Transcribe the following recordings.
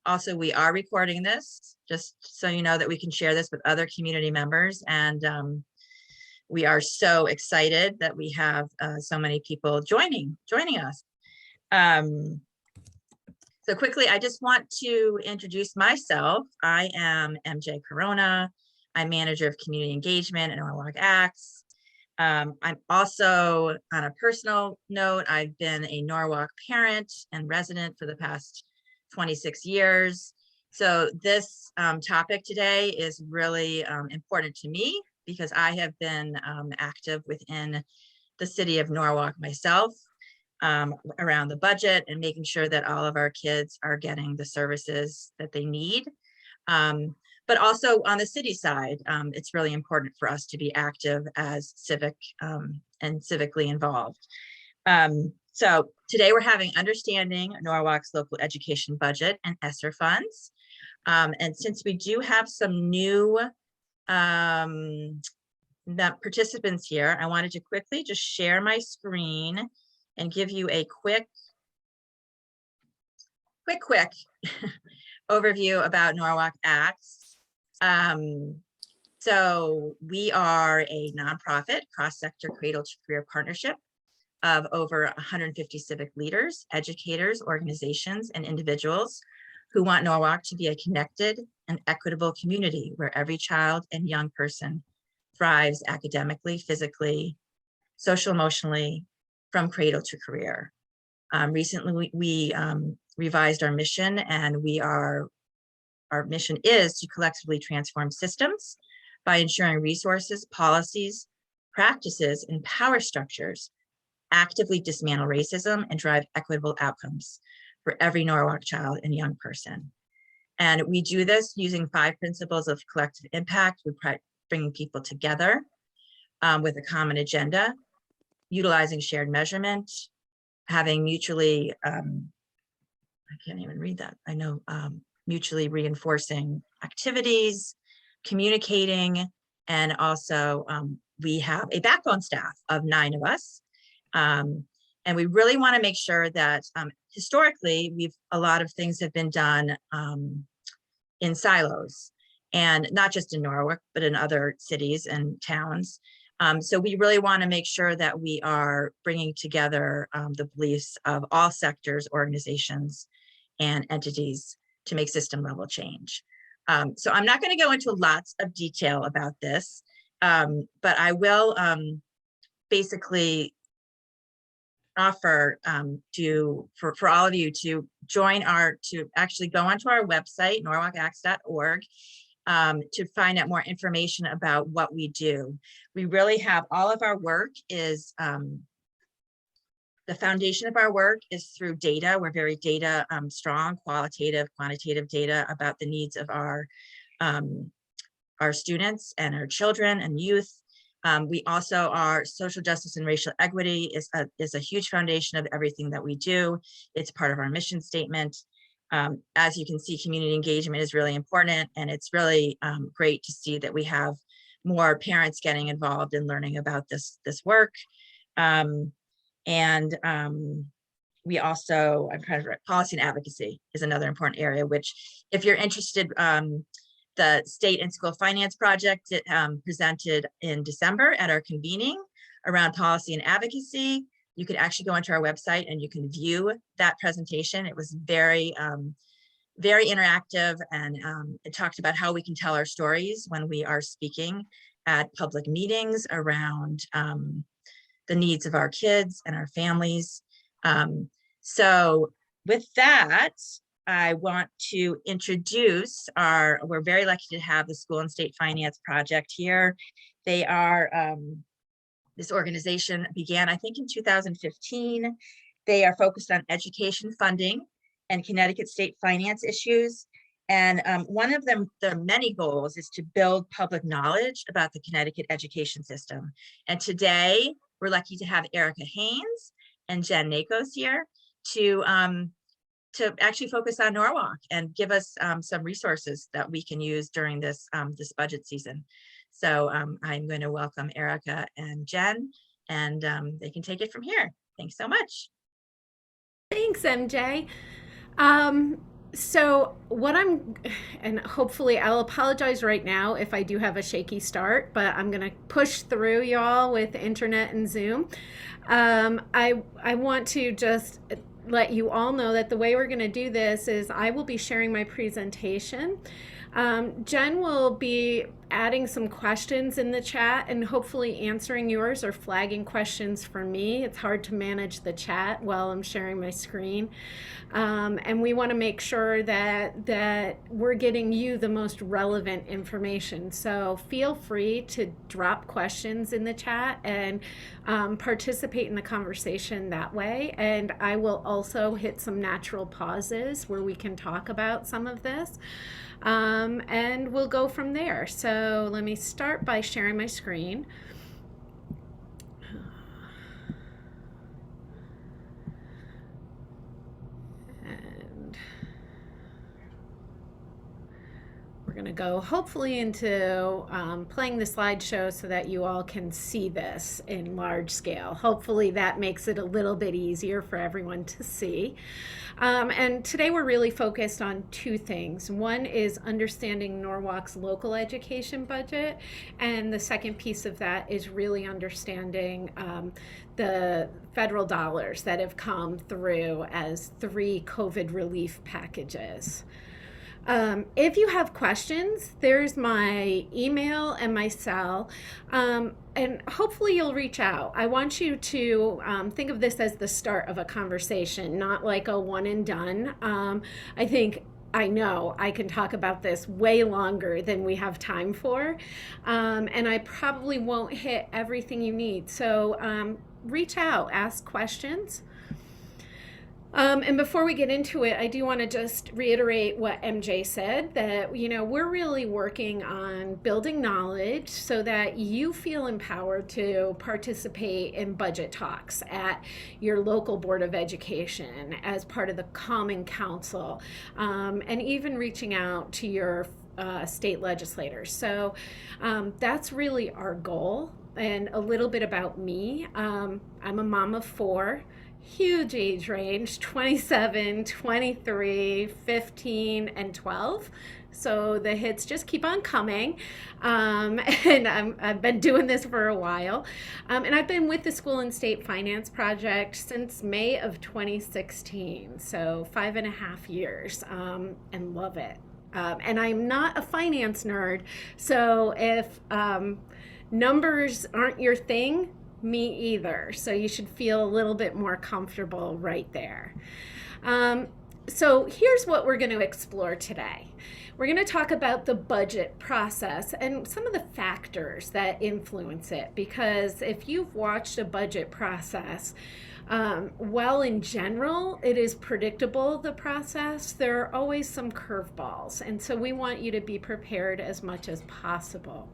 Also, we are recording this, just so you know that we can share this with other community members. And we are so excited that we have so many people joining us. So quickly, I just want to introduce myself. I am MJ Corona. I'm manager of community engagement at Norwalk Acts. I'm also, on a personal note, I've been a Norwalk parent and resident for the past 26 years. So this topic today is really important to me because I have been active within the city of Norwalk myself around the budget and making sure that all of our kids are getting the services that they need. But also on the city side, it's really important for us to be active as civic and civically involved. So today we're having understanding Norwalk's local education budget and ESSER funds. And since we do have some new participants here, I wanted to quickly just share my screen and give you a quick overview about Norwalk Acts. So we are a nonprofit cross-sector cradle to career partnership of over 150 civic leaders, educators, organizations, and individuals who want Norwalk to be a connected and equitable community where every child and young person thrives academically, physically, social, emotionally, from cradle to career. Recently, we revised our mission, and our mission is to collectively transform systems by ensuring resources, policies, practices, and power structures actively dismantle racism and drive equitable outcomes for every Norwalk child and young person. And we do this using 5 principles of collective impact. We're bringing people together with a common agenda, utilizing shared measurement, having mutually, I can't even read that. I know, mutually reinforcing activities, communicating, and also we have a backbone staff of 9 of us. And we really want to make sure that historically, a lot of things have been done in silos, and not just in Norwalk, but in other cities and towns. So we really want to make sure that we are bringing together the beliefs of all sectors, organizations, and entities to make system level change. So I'm not going to go into lots of detail about this, but I will basically offer for all of you to join to actually go onto our website, norwalkacts.org, to find out more information about what we do. We really have all of our work is, the foundation of our work is through data. We're very data strong, qualitative, quantitative data about the needs of our students and our children and youth. We also are social justice and racial equity is a huge foundation of everything that we do. It's part of our mission statement. As you can see, community engagement is really important, and it's really great to see that we have more parents getting involved in learning about this work. We also, I'm trying to write, policy and advocacy is another important area, which if you're interested, the State and School Finance Project presented in December at our convening around policy and advocacy. You could actually go onto our website and you can view that presentation. It was very, very interactive, and it talked about how we can tell our stories when we are speaking at public meetings around the needs of our kids and our families. So with that, I want to introduce we're very lucky to have the School and State Finance Project here. They are, this organization began, I think, in 2015. They are focused on education funding and Connecticut state finance issues. And one of their many goals is to build public knowledge about the Connecticut education system. And today, we're lucky to have Erica Haynes and Jen Nakos here to actually focus on Norwalk and give us some resources that we can use during this budget season. So I'm going to welcome Erica and Jen, and they can take it from here. Thanks so much. Thanks, MJ. So and hopefully I'll apologize right now if I do have a shaky start, but I'm gonna push through y'all with internet and Zoom. I want to just let you all know that the way we're gonna do this is I will be sharing my presentation. Jen will be adding some questions in the chat and hopefully answering yours or flagging questions for me. It's hard to manage the chat while I'm sharing my screen. And we want to make sure that we're getting you the most relevant information. So feel free to drop questions in the chat and participate in the conversation that way. And I will also hit some natural pauses where we can talk about some of this. And we'll go from there. So let me start by sharing my screen. And we're going to go hopefully into playing the slideshow so that you all can see this in large scale. Hopefully that makes it a little bit easier for everyone to see. And today we're really focused on two things. One is understanding Norwalk's local education budget, and the second piece of that is really understanding the federal dollars that have come through as 3 COVID relief packages. If you have questions, there's my email and my cell, and hopefully you'll reach out. I want you to think of this as the start of a conversation, not like a one and done. I know I can talk about this way longer than we have time for, and I probably won't hit everything you need. So reach out, ask questions. And before we get into it, I do want to just reiterate what MJ said, that, we're really working on building knowledge so that you feel empowered to participate in budget talks at your local Board of Education as part of the Common Council, and even reaching out to your state legislators. So that's really our goal. And a little bit about me. I'm a mom of 4. Huge age range, 27, 23, 15, and 12. So the hits just keep on coming. And I've been doing this for a while. And I've been with the School and State Finance Project since May of 2016. So 5.5 years, and love it. And I'm not a finance nerd. So if numbers aren't your thing, me either. So you should feel a little bit more comfortable right there. So here's what we're going to explore today. We're going to talk about the budget process and some of the factors that influence it, because if you've watched a budget process, while in general it is predictable, the process, there are always some curveballs. And so we want you to be prepared as much as possible.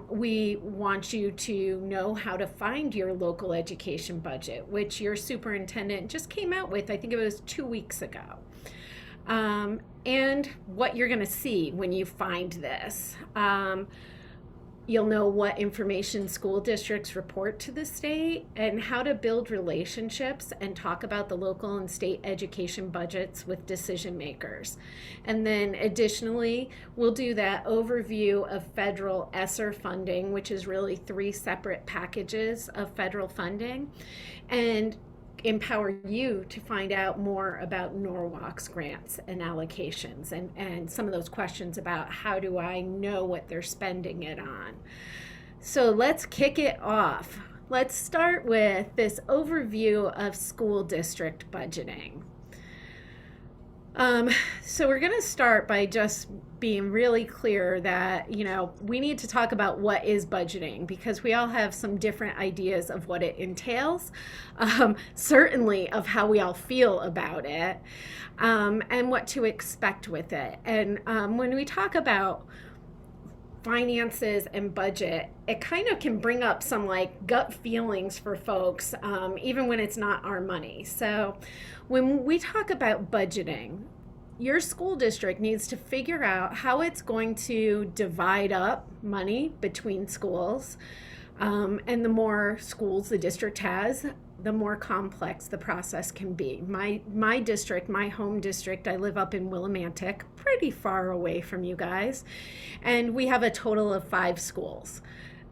We want you to know how to find your local education budget, which your superintendent just came out with, I think it was 2 weeks ago. And what you're going to see when you find this. You'll know what information school districts report to the state and how to build relationships and talk about the local and state education budgets with decision makers. And then additionally, we'll do that overview of federal ESSER funding, which is really 3 separate packages of federal funding, and empower you to find out more about Norwalk's grants and allocations, and some of those questions about how do I know what they're spending it on. So let's kick it off. Let's start with this overview of school district budgeting. So we're going to start by just being really clear that, we need to talk about what is budgeting, because we all have some different ideas of what it entails, certainly of how we all feel about it, and what to expect with it. And when we talk about finances and budget, it kind of can bring up some gut feelings for folks, even when it's not our money. So when we talk about budgeting, your school district needs to figure out how it's going to divide up money between schools. And the more schools the district has, the more complex the process can be. My district, my home district, I live up in Willimantic, pretty far away from you guys, and we have a total of 5 schools.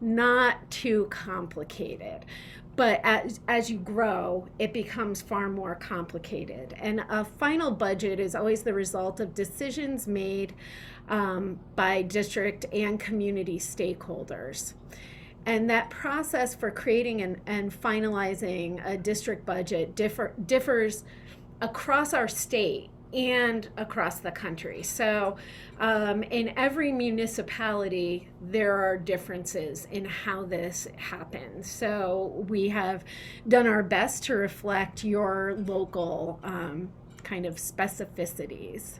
Not too complicated. But as you grow, it becomes far more complicated. And a final budget is always the result of decisions made by district and community stakeholders. And that process for creating and finalizing a district budget differs across our state and across the country. So in every municipality, there are differences in how this happens. So we have done our best to reflect your local kind of specificities.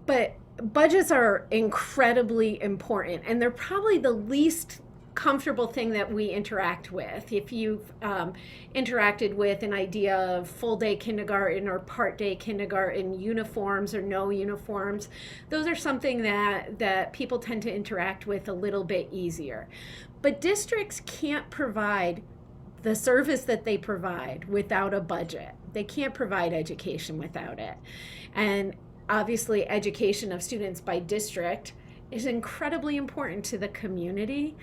But budgets are incredibly important, and they're probably the least comfortable thing that we interact with. If you've interacted with an idea of full day kindergarten or part day kindergarten, uniforms or no uniforms, those are something that people tend to interact with a little bit easier. But districts can't provide the service that they provide without a budget. They can't provide education without it. And obviously, education of students by district is incredibly important to the community.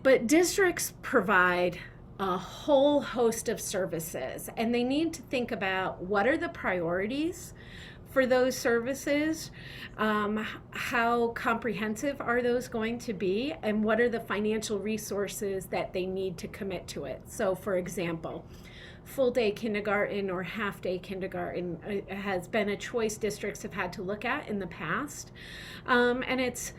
But districts provide a whole host of services, and they need to think about what are the priorities for those services, how comprehensive are those going to be, and what are the financial resources that they need to commit to it. So, for example, full day kindergarten or half day kindergarten has been a choice districts have had to look at in the past, and it's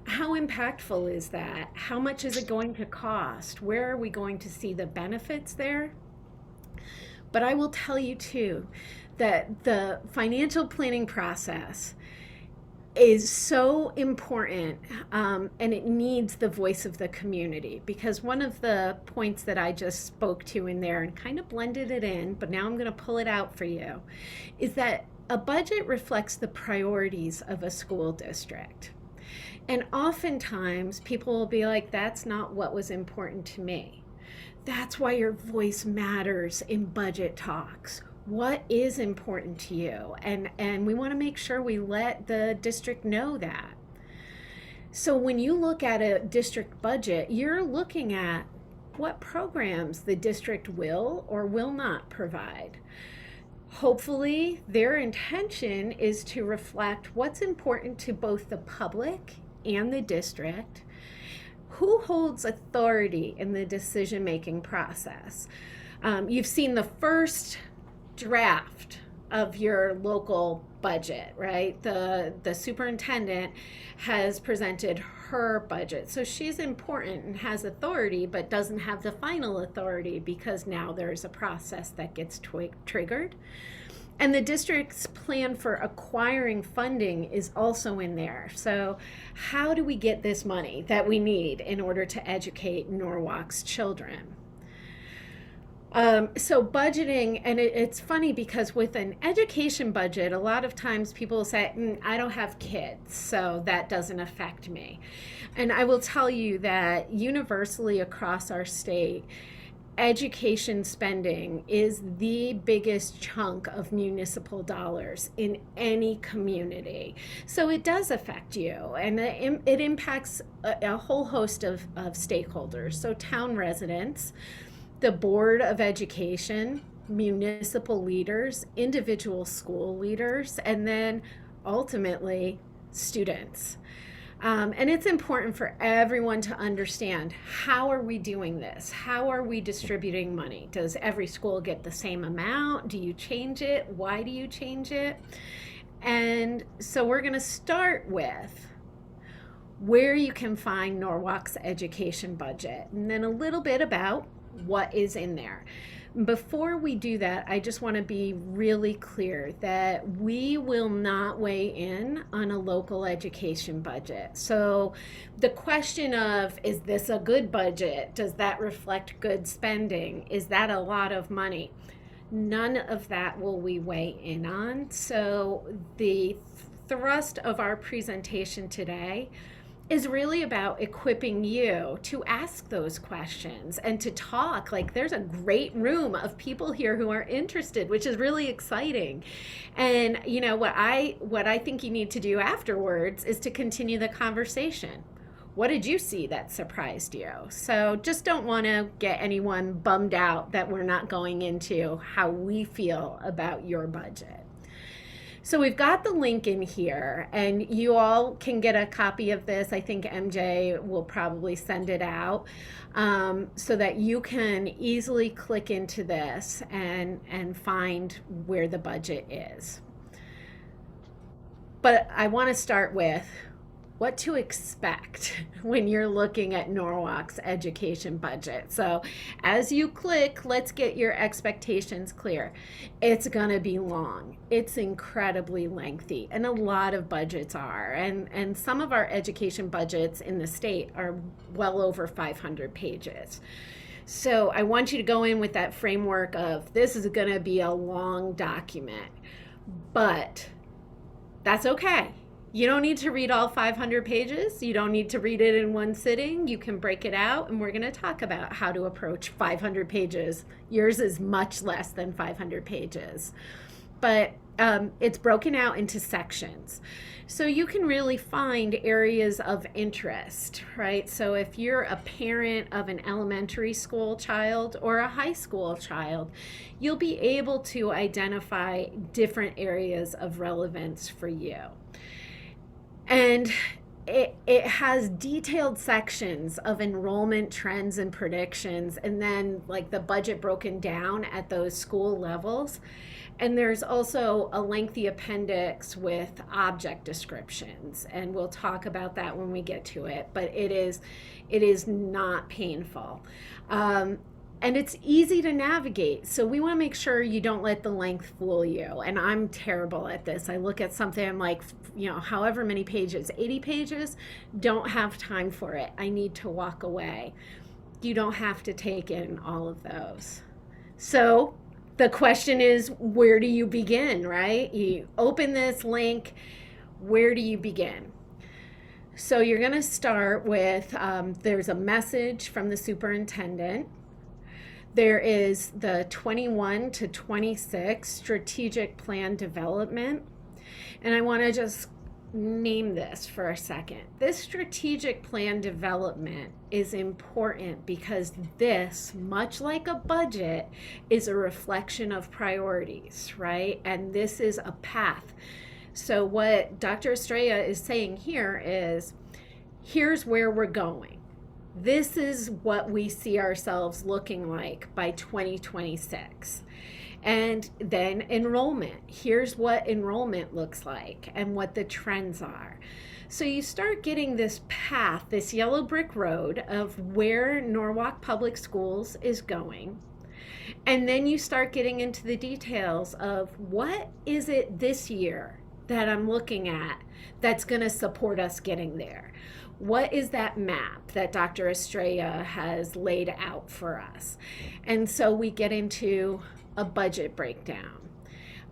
how impactful is that? How much is it going to cost? Where are we going to see the benefits there? But I will tell you too that the financial planning process is so important, and it needs the voice of the community, because one of the points that I just spoke to in there and kind of blended it in, but now I'm going to pull it out for you, is that a budget reflects the priorities of a school district. And oftentimes people will be like, that's not what was important to me. That's why your voice matters in budget talks. What is important to you? And we want to make sure we let the district know that. So when you look at a district budget, you're looking at what programs the district will or will not provide. Hopefully, their intention is to reflect what's important to both the public and the district. Who holds authority in the decision-making process? You've seen the first draft of your local budget, right? The superintendent has presented her budget. So she's important and has authority, but doesn't have the final authority because now there's a process that gets triggered. And the district's plan for acquiring funding is also in there. So how do we get this money that we need in order to educate Norwalk's children? So budgeting, and it's funny because with an education budget, a lot of times people will say, I don't have kids, so that doesn't affect me. And I will tell you that universally across our state, education spending is the biggest chunk of municipal dollars in any community. So it does affect you, and it impacts a whole host of stakeholders. So town residents, the Board of Education, municipal leaders, individual school leaders, and then ultimately students. And it's important for everyone to understand, how are we doing this? How are we distributing money? Does every school get the same amount? Do you change it? Why do you change it? And so we're going to start with where you can find Norwalk's education budget, and then a little bit about what is in there. Before we do that, I just want to be really clear that we will not weigh in on a local education budget. So the question of, is this a good budget? Does that reflect good spending? Is that a lot of money? None of that will we weigh in on. So the thrust of our presentation today is really about equipping you to ask those questions and to talk. Like, there's a great room of people here who are interested, which is really exciting. And you know what I think you need to do afterwards is to continue the conversation. What did you see that surprised you? So just don't want to get anyone bummed out that we're not going into how we feel about your budget. So we've got the link in here, and you all can get a copy of this. I think MJ will probably send it out, so that you can easily click into this and find where the budget is. But I want to start with what to expect when you're looking at Norwalk's education budget. So as you click, let's get your expectations clear. It's going to be long. It's incredibly lengthy, and a lot of budgets are. And some of our education budgets in the state are well over 500 pages. So I want you to go in with that framework of this is going to be a long document, but that's okay. You don't need to read all 500 pages. You don't need to read it in one sitting. You can break it out, and we're going to talk about how to approach 500 pages. Yours is much less than 500 pages. But it's broken out into sections. So you can really find areas of interest, right? So if you're a parent of an elementary school child or a high school child, you'll be able to identify different areas of relevance for you. And it has detailed sections of enrollment trends and predictions, and then like the budget broken down at those school levels. And there's also a lengthy appendix with object descriptions, and we'll talk about that when we get to it, but it is not painful. And it's easy to navigate. So we want to make sure you don't let the length fool you. And I'm terrible at this. I look at something, I'm like, however many pages, 80 pages, don't have time for it. I need to walk away. You don't have to take in all of those. So the question is, where do you begin, right? You open this link, where do you begin? So you're going to start with, there's a message from the superintendent. There is the 21 to 26 strategic plan development. And I want to just name this for a second. This strategic plan development is important because this, much like a budget, is a reflection of priorities, right? And this is a path. So what Dr. Estrella is saying here is, here's where we're going. This is what we see ourselves looking like by 2026. And then enrollment. Here's what enrollment looks like and what the trends are. So you start getting this path, this yellow brick road of where Norwalk Public Schools is going. And then you start getting into the details of what is it this year that I'm looking at that's going to support us getting there. What is that map that Dr. Estrella has laid out for us? And so we get into a budget breakdown,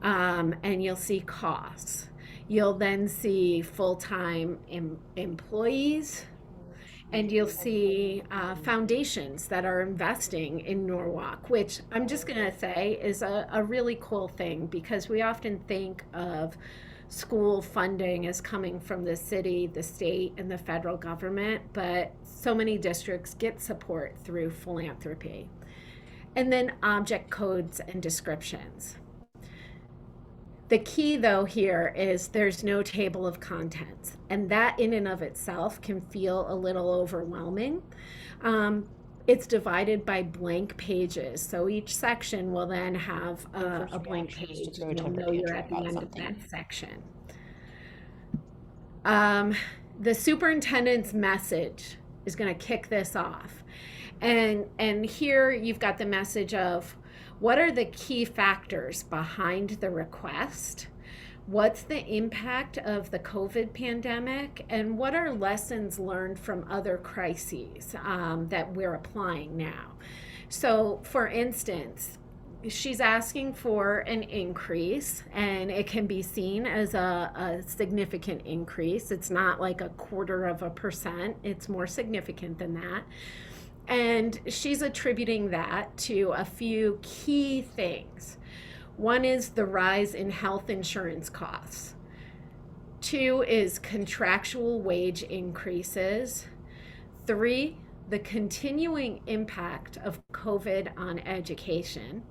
and you'll see costs. You'll then see full-time employees, and you'll see foundations that are investing in Norwalk, which I'm just going to say is a really cool thing, because we often think of school funding as coming from the city, the state, and the federal government, but so many districts get support through philanthropy. And then object codes and descriptions. The key though here is there's no table of contents, and that in and of itself can feel a little overwhelming. It's divided by blank pages, so each section will then have a blank page. You'll know you're at the end of that section. The superintendent's message is going to kick this off. And here you've got the message of what are the key factors behind the request? What's the impact of the COVID pandemic? And what are lessons learned from other crises that we're applying now? So for instance, she's asking for an increase, and it can be seen as a significant increase. It's not like 0.25%, it's more significant than that. And she's attributing that to a few key things. One is the rise in health insurance costs. Two is contractual wage increases. Three, the continuing impact of COVID on education.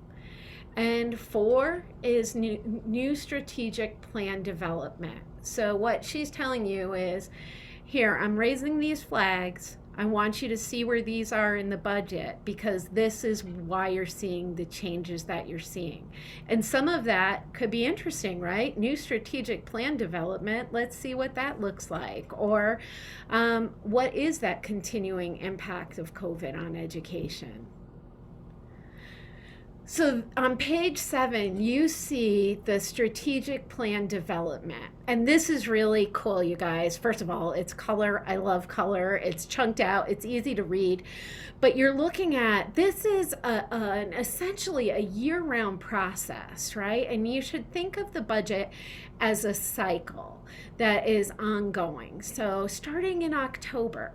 And four is new strategic plan development. So what she's telling you is, here, I'm raising these flags. I want you to see where these are in the budget, because this is why you're seeing the changes that you're seeing. And some of that could be interesting, right? New strategic plan development. Let's see what that looks like. Or what is that continuing impact of COVID on education? So on page 7, you see the strategic plan development. And this is really cool, you guys. First of all, it's color. I love color. It's chunked out. It's easy to read. But you're looking at, this is essentially a year-round process, right? And you should think of the budget as a cycle that is ongoing. So starting in October,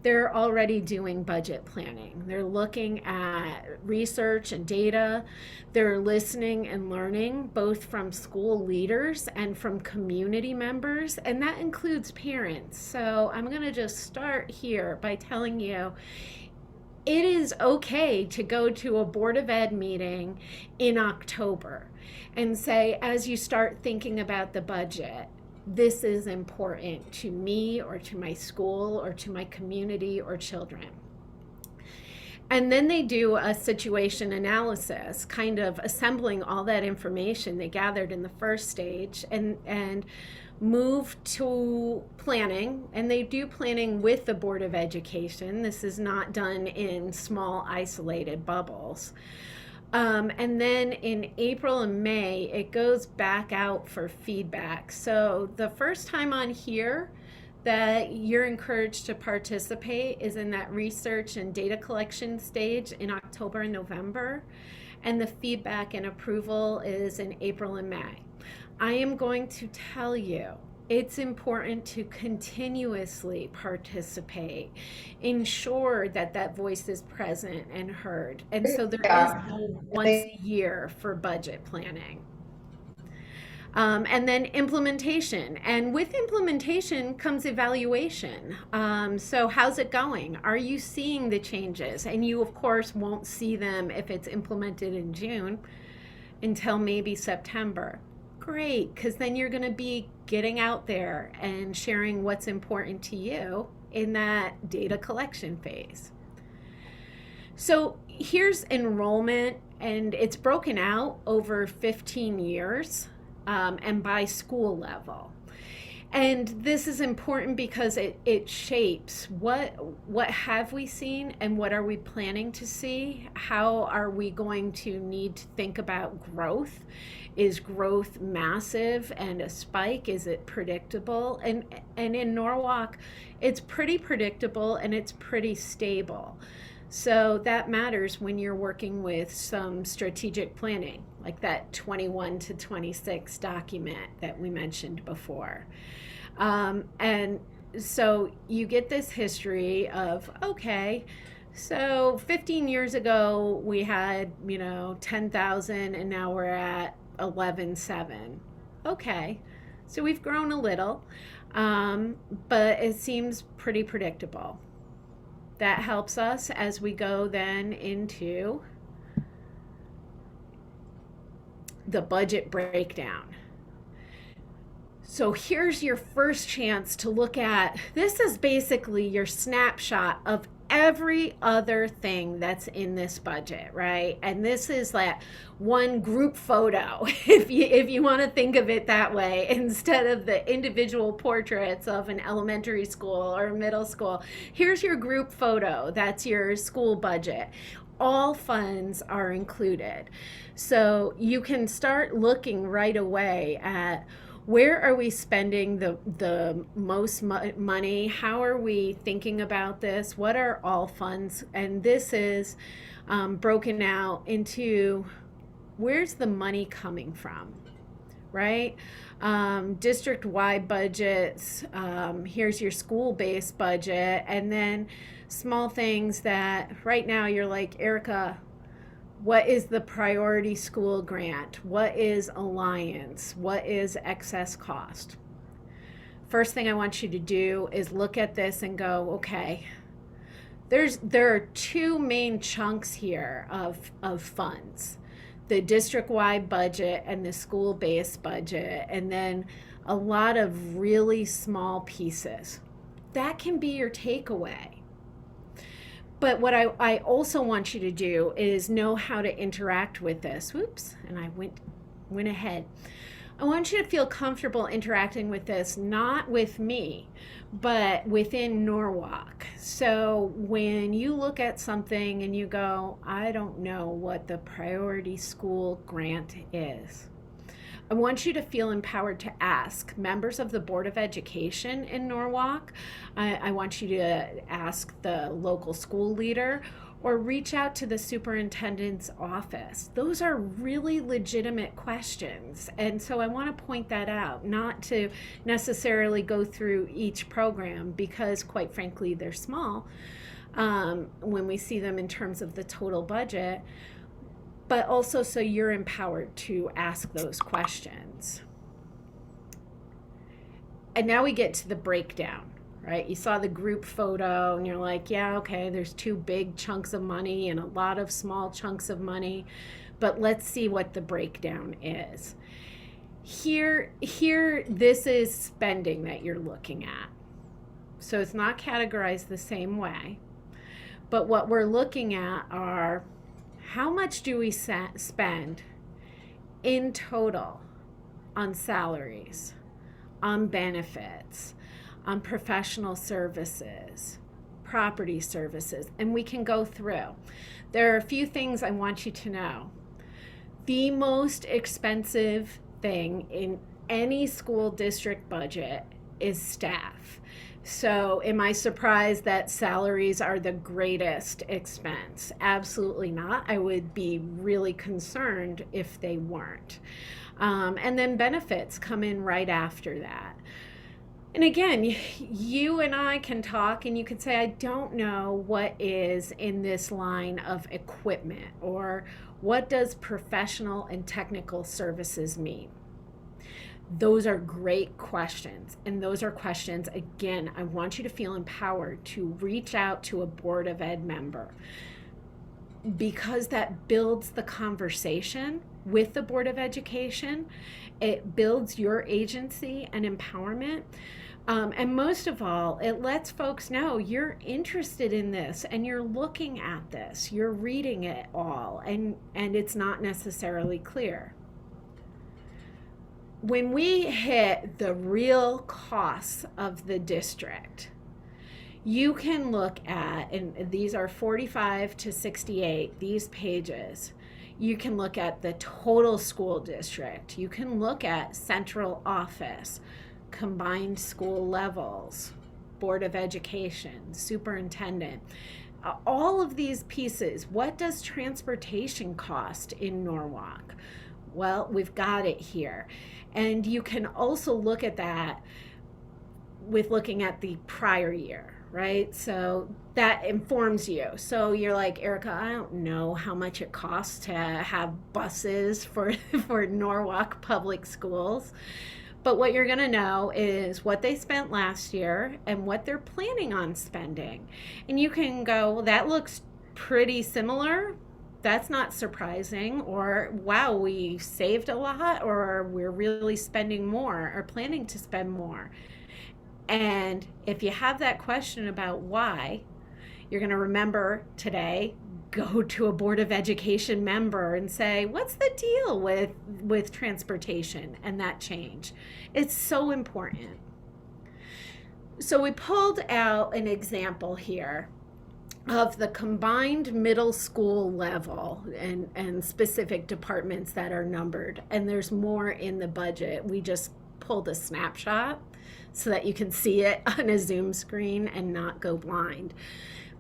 they're already doing budget planning. They're looking at research and data. They're listening and learning both from school leaders and from community members, and that includes parents. So I'm going to just start here by telling you, it is okay to go to a Board of Ed meeting in October and say, as you start thinking about the budget, this is important to me or to my school or to my community or children. And then they do a situation analysis, kind of assembling all that information they gathered in the first stage, and move to planning. And they do planning with the Board of Education. This is not done in small isolated bubbles. And then in April and May, it goes back out for feedback. So the first time on here that you're encouraged to participate is in that research and data collection stage in October and November. And the feedback and approval is in April and May. I am going to tell you, it's important to continuously participate. Ensure that that voice is present and heard. And so there is no once a year for budget planning. And then implementation. And with implementation comes evaluation. So how's it going? Are you seeing the changes? And you, of course, won't see them if it's implemented in June until maybe September. Great, because then you're going to be getting out there and sharing what's important to you in that data collection phase. So here's enrollment, and it's broken out over 15 years and by school level. And this is important because it shapes what have we seen and what are we planning to see? How are we going to need to think about growth? Is growth massive and a spike? Is it predictable? And in Norwalk, it's pretty predictable and it's pretty stable. So that matters when you're working with some strategic planning, like that 21 to 26 document that we mentioned before. And so you get this history of, okay, so 15 years ago we had, 10,000 and now we're at 11,700. Okay, so we've grown a little, but it seems pretty predictable. That helps us as we go then into the budget breakdown. So here's your first chance to look at, this is basically your snapshot of every other thing that's in this budget, right? And this is that one group photo, if you want to think of it that way, instead of the individual portraits of an elementary school or middle school. Here's your group photo. That's your school budget. All funds are included. So you can start looking right away at, where are we spending the most money? How are we thinking about this? What are all funds? And this is broken out into where's the money coming from, right? District-wide budgets, here's your school-based budget, and then small things that right now you're like, Erica, what is the priority school grant? What is alliance? What is excess cost? First thing I want you to do is look at this and go, okay, there are two main chunks here of funds, the district-wide budget and the school-based budget, and then a lot of really small pieces. That can be your takeaway. But what I also want you to do is know how to interact with this. Whoops, and I went ahead. I want you to feel comfortable interacting with this, not with me, but within Norwalk. So when you look at something and you go, I don't know what the priority school grant is, I want you to feel empowered to ask members of the Board of Education in Norwalk. I want you to ask the local school leader or reach out to the superintendent's office. Those are really legitimate questions. And so I want to point that out, not to necessarily go through each program because quite frankly, they're small when we see them in terms of the total budget, but also so you're empowered to ask those questions. And now we get to the breakdown. Right? You saw the group photo and you're like, yeah, okay, there's two big chunks of money and a lot of small chunks of money, but let's see what the breakdown is. Here, this is spending that you're looking at. So it's not categorized the same way, but what we're looking at are how much do we spend in total on salaries, on benefits, on professional services, property services, and we can go through. There are a few things I want you to know. The most expensive thing in any school district budget is staff. So am I surprised that salaries are the greatest expense? Absolutely not. I would be really concerned if they weren't. And then benefits come in right after that. And again, you and I can talk and you can say, I don't know what is in this line of equipment or what does professional and technical services mean? Those are great questions. And those are questions, again, I want you to feel empowered to reach out to a Board of Ed member because that builds the conversation with the Board of Education. It builds your agency and empowerment. And most of all, it lets folks know you're interested in this and you're looking at this, you're reading it all, and it's not necessarily clear. When we hit the real costs of the district, you can look at, and these are 45 to 68, these pages. You can look at the total school district. You can look at central office, combined school levels, Board of Education, superintendent, all of these pieces. What does transportation cost in Norwalk? Well, we've got it here. And you can also look at that with looking at the prior year, right? So that informs you. So you're like, Erica, I don't know how much it costs to have buses for Norwalk Public Schools. But what you're going to know is what they spent last year and what they're planning on spending. And you can go, well, that looks pretty similar. That's not surprising. Or, wow, we saved a lot, or we're really spending more or planning to spend more. And if you have that question about why, you're going to remember today, go to a Board of Education member and say, what's the deal with transportation and that change? It's so important. So we pulled out an example here of the combined middle school level and specific departments that are numbered. And there's more in the budget. We just pulled a snapshot so that you can see it on a Zoom screen and not go blind.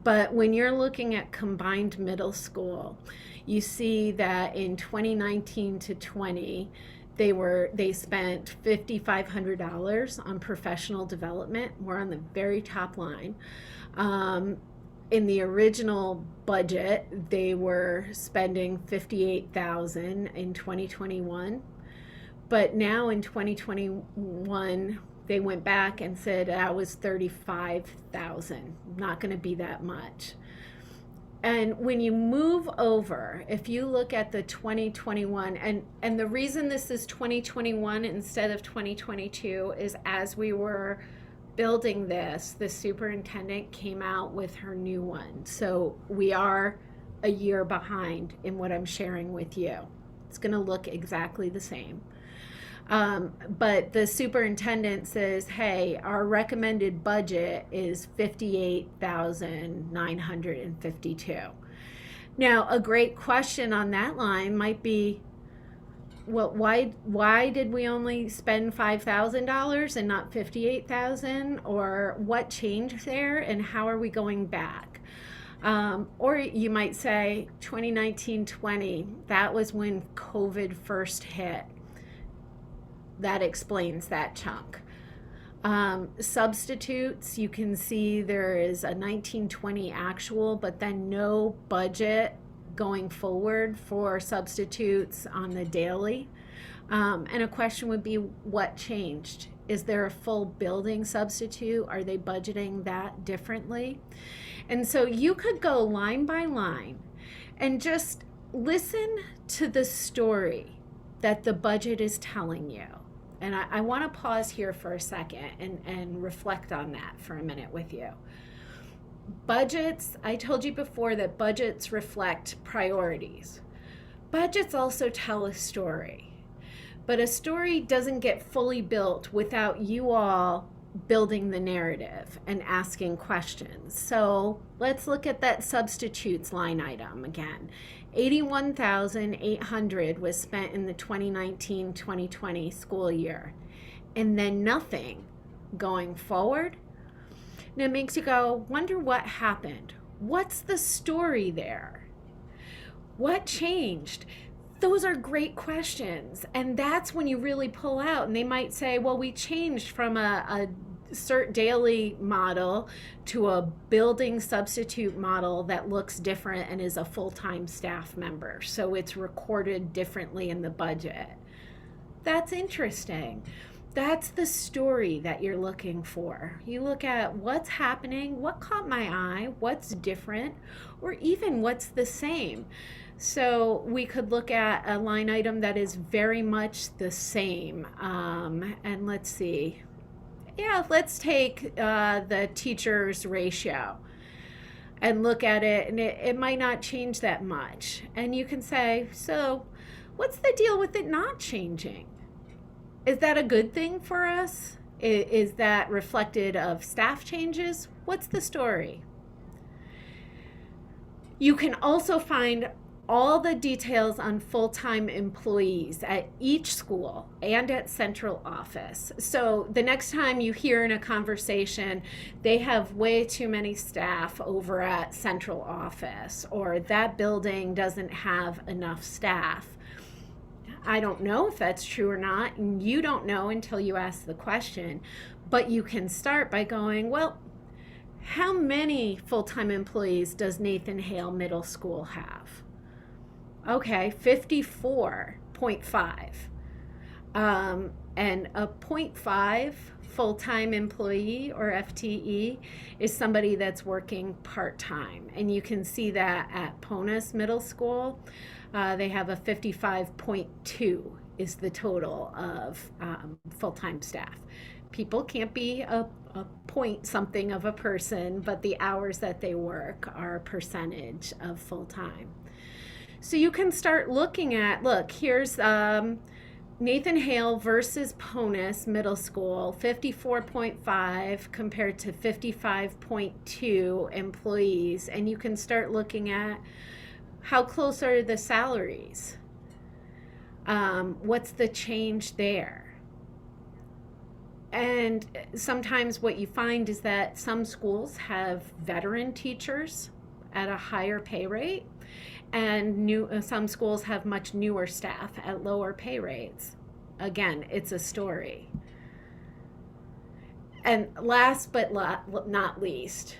But when you're looking at combined middle school, you see that in 2019 to 20, they spent $5,500 on professional development. We're on the very top line. In the original budget, they were spending $58,000 in 2021, but now in 2021 they went back and said that was $35,000. Not going to be that much. And when you move over, if you look at the 2021, and the reason this is 2021 instead of 2022 is as we were building this, the superintendent came out with her new one. So we are a year behind in what I'm sharing with you. It's going to look exactly the same. But the superintendent says, hey, our recommended budget is $58,952. Now, a great question on that line might be, well, why did we only spend $5,000 and not $58,000? Or what changed there, and how are we going back? Or you might say 2019-20, that was when COVID first hit. That explains that chunk. Substitutes, you can see there is a 19-20 actual, but then no budget going forward for substitutes on the daily. And a question would be, what changed? Is there a full building substitute? Are they budgeting that differently? And so you could go line by line and just listen to the story that the budget is telling you. And I want to pause here for a second and reflect on that for a minute with you. Budgets, I told you before that budgets reflect priorities. Budgets also tell a story, but a story doesn't get fully built without you all building the narrative and asking questions. So let's look at that substitutes line item again. $81,800 was spent in the 2019-2020 school year, and then nothing going forward. And it makes you go, wonder what happened. What's the story there? What changed? Those are great questions. And that's when you really pull out, and they might say, well, we changed from a cert daily model to a building substitute model that looks different and is a full-time staff member. So it's recorded differently in the budget. That's interesting. That's the story that you're looking for. You look at what's happening, what caught my eye, what's different, or even what's the same. So we could look at a line item that is very much the same. And let's see. Yeah, let's take the teachers ratio and look at it, and it might not change that much. And you can say, so what's the deal with it not changing? Is that a good thing for us? Is that reflected of staff changes? What's the story? You can also find all the details on full-time employees at each school and at central office. So the next time you hear in a conversation, they have way too many staff over at central office, or that building doesn't have enough staff. I don't know if that's true or not, and you don't know until you ask the question, but you can start by going, well, how many full-time employees does Nathan Hale Middle School have? Okay, 54.5. And a 0.5 full-time employee or FTE is somebody that's working part-time. And you can see that at Ponus Middle School. They have a 55.2 is the total of full-time staff. People can't be a point something of a person, but the hours that they work are a percentage of full-time. So you can start looking at, look, here's Nathan Hale versus Ponus Middle School, 54.5 compared to 55.2 employees. And you can start looking at how close are the salaries? What's the change there? And sometimes what you find is that some schools have veteran teachers at a higher pay rate, and some schools have much newer staff at lower pay rates. Again, it's a story. And last but not least,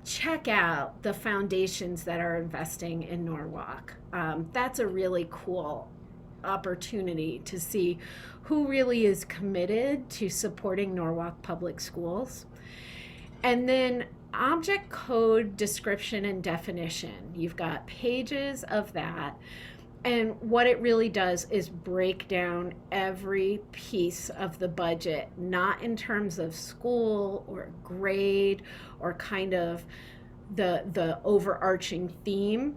check out the foundations that are investing in Norwalk. That's a really cool opportunity to see who really is committed to supporting Norwalk Public Schools. And then object code description and definition. You've got pages of that. And what it really does is break down every piece of the budget, not in terms of school or grade or kind of the overarching theme,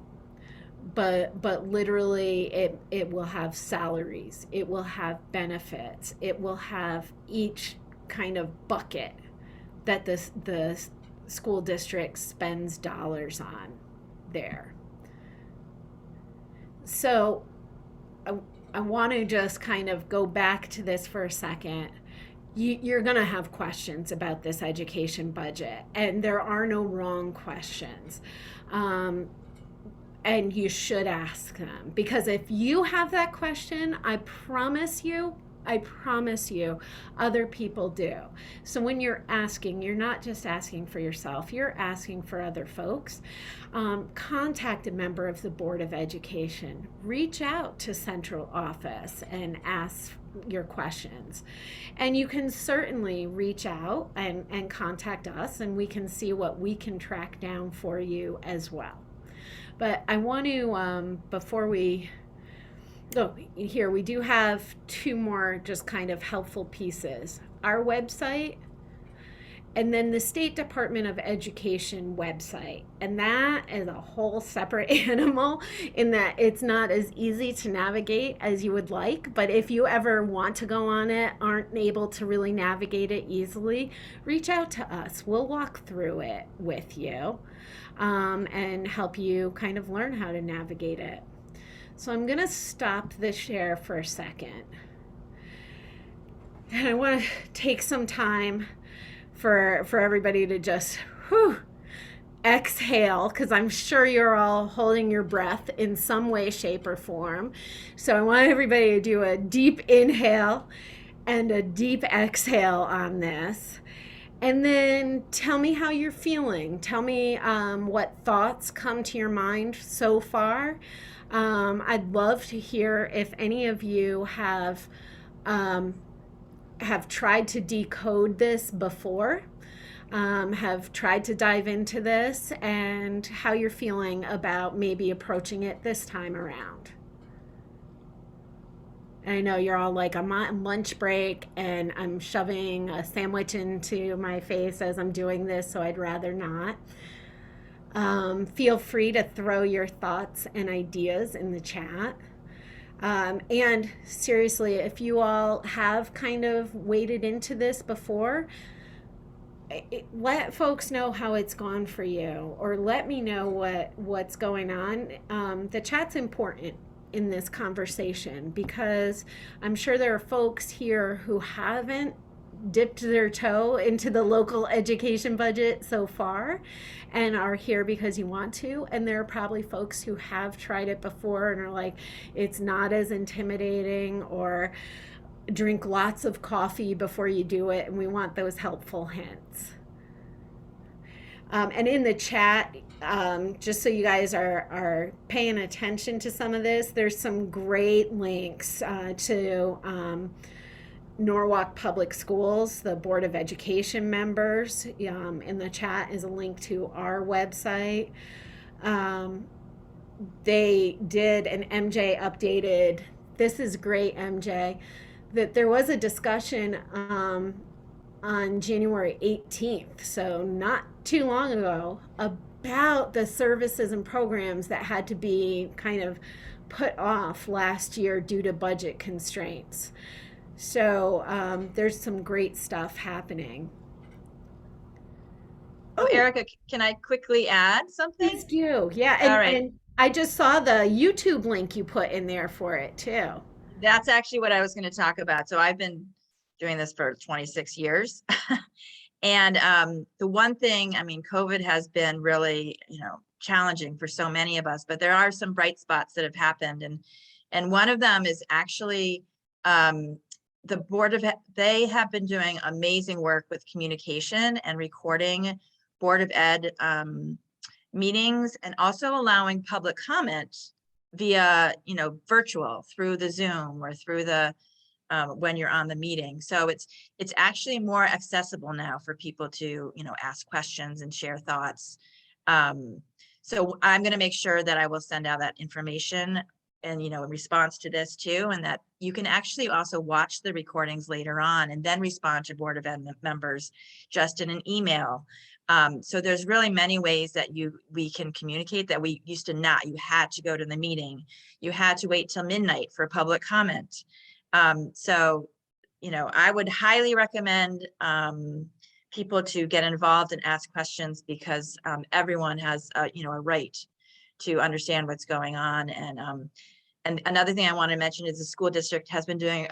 but literally it will have salaries, it will have benefits, it will have each kind of bucket that the school district spends dollars on there. So I want to just kind of go back to this for a second. You're going to have questions about this education budget, and there are no wrong questions. And you should ask them, because if you have that question, I promise you, other people do. So when you're asking, you're not just asking for yourself, you're asking for other folks. Contact a member of the Board of Education. Reach out to central office and ask your questions. And you can certainly reach out and contact us, and we can see what we can track down for you as well. But I want to, before we here, we do have two more just kind of helpful pieces. Our website, and then the State Department of Education website. And that is a whole separate animal in that it's not as easy to navigate as you would like. But if you ever want to go on it, aren't able to really navigate it easily, reach out to us. We'll walk through it with you and help you kind of learn how to navigate it. So I'm going to stop the share for a second. And I want to take some time for everybody to just exhale, because I'm sure you're all holding your breath in some way, shape, or form. So I want everybody to do a deep inhale and a deep exhale on this. And then tell me how you're feeling. Tell me what thoughts come to your mind so far. I'd love to hear if any of you have tried to decode this before, have tried to dive into this, and how you're feeling about maybe approaching it this time around. And I know you're all like, I'm on lunch break and I'm shoving a sandwich into my face as I'm doing this, so I'd rather not. Feel free to throw your thoughts and ideas in the chat. And seriously, if you all have kind of waded into this before, let folks know how it's gone for you, or let me know what's going on. The chat's important in this conversation, because I'm sure there are folks here who haven't dipped their toe into the local education budget so far and are here because you want to, and there are probably folks who have tried it before and are like, it's not as intimidating, or drink lots of coffee before you do it, and we want those helpful hints. And in the chat, just so you guys are paying attention to some of this, there's some great links to Norwalk Public Schools, the Board of Education members. In the chat is a link to our website. They did an MJ updated, this is great, MJ, that there was a discussion on January 18th, so not too long ago, about the services and programs that had to be kind of put off last year due to budget constraints. So there's some great stuff happening. Oh, Erica, can I quickly add something? Please do. Yeah. All right. And I just saw the YouTube link you put in there for it too. That's actually what I was going to talk about. So I've been doing this for 26 years. And the one thing, I mean, COVID has been really, challenging for so many of us, but there are some bright spots that have happened. And one of them is actually the Board of Ed, they have been doing amazing work with communication and recording Board of Ed meetings, and also allowing public comment via, virtual through the Zoom or through the when you're on the meeting. So it's actually more accessible now for people to, ask questions and share thoughts. So I'm going to make sure that I will send out that information and, in response to this too, and that you can actually also watch the recordings later on and then respond to Board of Ed members just in an email. So there's really many ways that we can communicate that we used to not. You had to go to the meeting. You had to wait till midnight for public comment. So, I would highly recommend people to get involved and ask questions, because everyone has a right to understand what's going on. And another thing I want to mention is the school district has been doing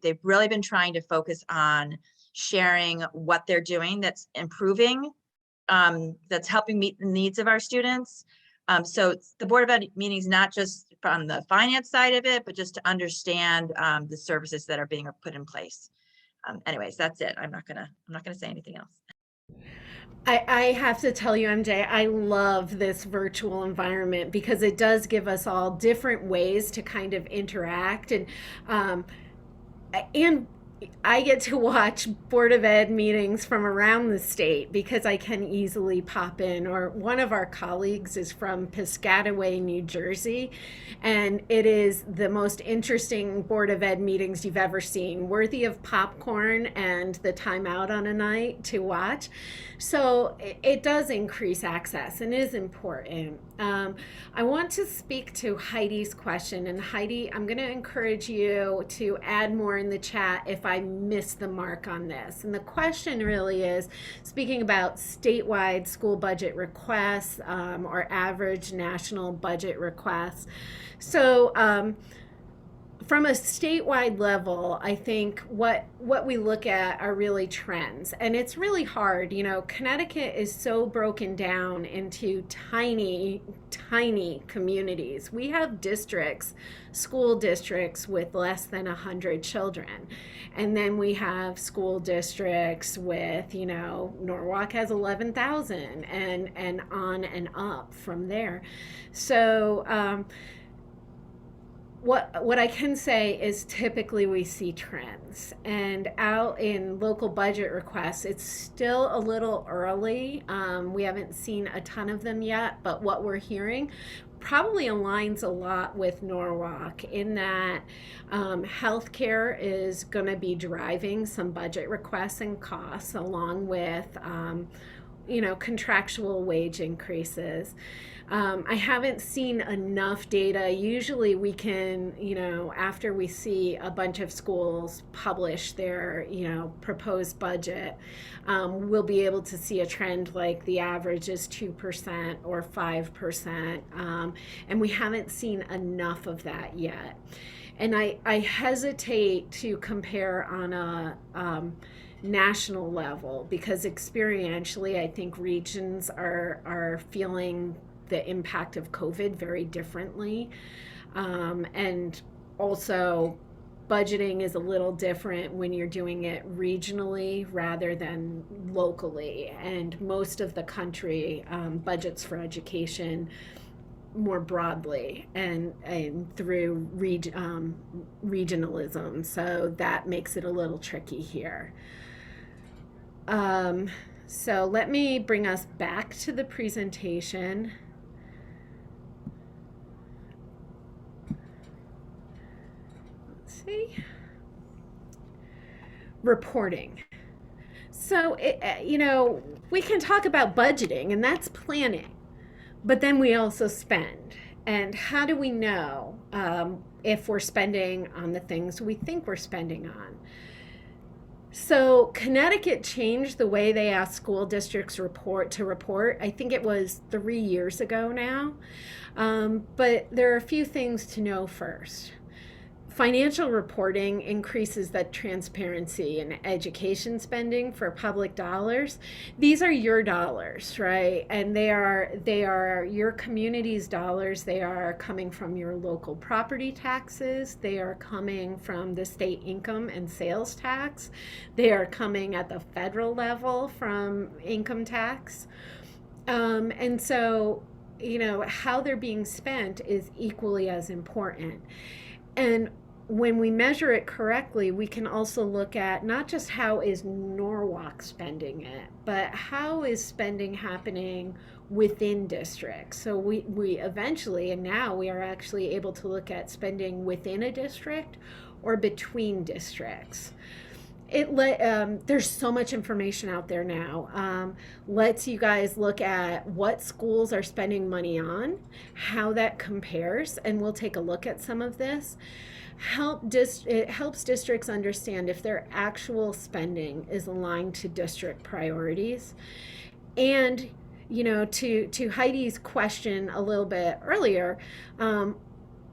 they've really been trying to focus on sharing what they're doing that's improving, that's helping meet the needs of our students. So the Board of Ed meetings, not just from the finance side of it, but just to understand the services that are being put in place. Anyways, that's it. I'm not gonna say anything else. I have to tell you, MJ, I love this virtual environment because it does give us all different ways to kind of interact, and I get to watch Board of Ed meetings from around the state because I can easily pop in. Or one of our colleagues is from Piscataway, New Jersey, and it is the most interesting Board of Ed meetings you've ever seen, worthy of popcorn and the time out on a night to watch. So it does increase access and is important. I want to speak to Heidi's question, and Heidi, I'm going to encourage you to add more in the chat if I miss the mark on this. And the question really is speaking about statewide school budget requests, or average national budget requests. So from a statewide level, I think what we look at are really trends, and it's really hard. Connecticut is so broken down into tiny communities. We have school districts with less than 100 children, and then we have school districts with, Norwalk has 11,000, and on and up from there. So what I can say is typically we see trends, and out in local budget requests, it's still a little early. We haven't seen a ton of them yet, but what we're hearing probably aligns a lot with Norwalk in that healthcare is going to be driving some budget requests and costs, along with contractual wage increases. I haven't seen enough data. Usually we can, after we see a bunch of schools publish their, proposed budget, we'll be able to see a trend like the average is 2% or 5%. And we haven't seen enough of that yet. And I hesitate to compare on a national level, because experientially, I think regions are feeling the impact of COVID very differently. And also, budgeting is a little different when you're doing it regionally rather than locally. And most of the country budgets for education more broadly and through regionalism. So that makes it a little tricky here. So let me bring us back to the presentation. Let's see. Reporting. So, we can talk about budgeting, and that's planning, but then we also spend. And how do we know if we're spending on the things we think we're spending on? So Connecticut changed the way they ask school districts to report. I think it was 3 years ago now. But there are a few things to know first. Financial reporting increases that transparency in education spending for public dollars. These are your dollars, right? And they are your community's dollars. They are coming from your local property taxes. They are coming from the state income and sales tax. They are coming at the federal level from income tax. And so, how they're being spent is equally as important. And when we measure it correctly, we can also look at not just how is Norwalk spending it, but how is spending happening within districts. So we eventually, and now we are actually able to look at spending within a district or between districts. There's so much information out there now. Lets you guys look at what schools are spending money on, how that compares, and we'll take a look at some of this. It helps districts understand if their actual spending is aligned to district priorities. And to Heidi's question a little bit earlier,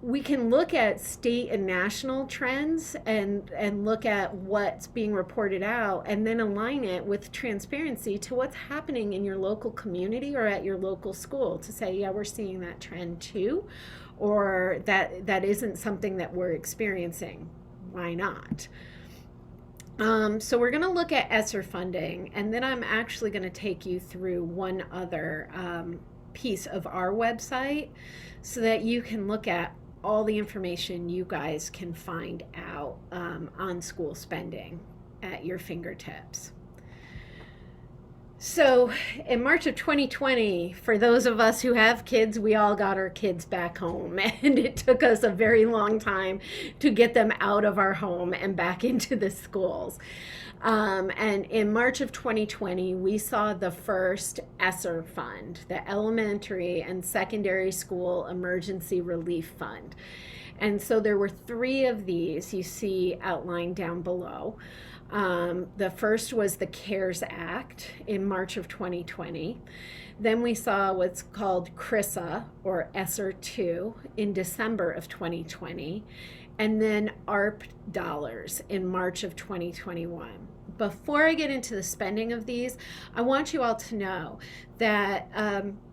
we can look at state and national trends and look at what's being reported out and then align it with transparency to what's happening in your local community or at your local school to say, yeah, we're seeing that trend too, or that isn't something that we're experiencing. Why not? So we're going to look at ESSER funding, and then I'm actually going to take you through one other piece of our website so that you can look at all the information you guys can find out on school spending at your fingertips. So in March of 2020, for those of us who have kids, we all got our kids back home, and it took us a very long time to get them out of our home and back into the schools. And in March of 2020, we saw the first ESSER fund, the Elementary and Secondary School Emergency Relief Fund. And so there were 3 of these you see outlined down below. The first was the CARES Act in March of 2020. Then we saw what's called CRISA, or ESSER 2, in December of 2020. And then ARP dollars in March of 2021. Before I get into the spending of these, I want you all to know that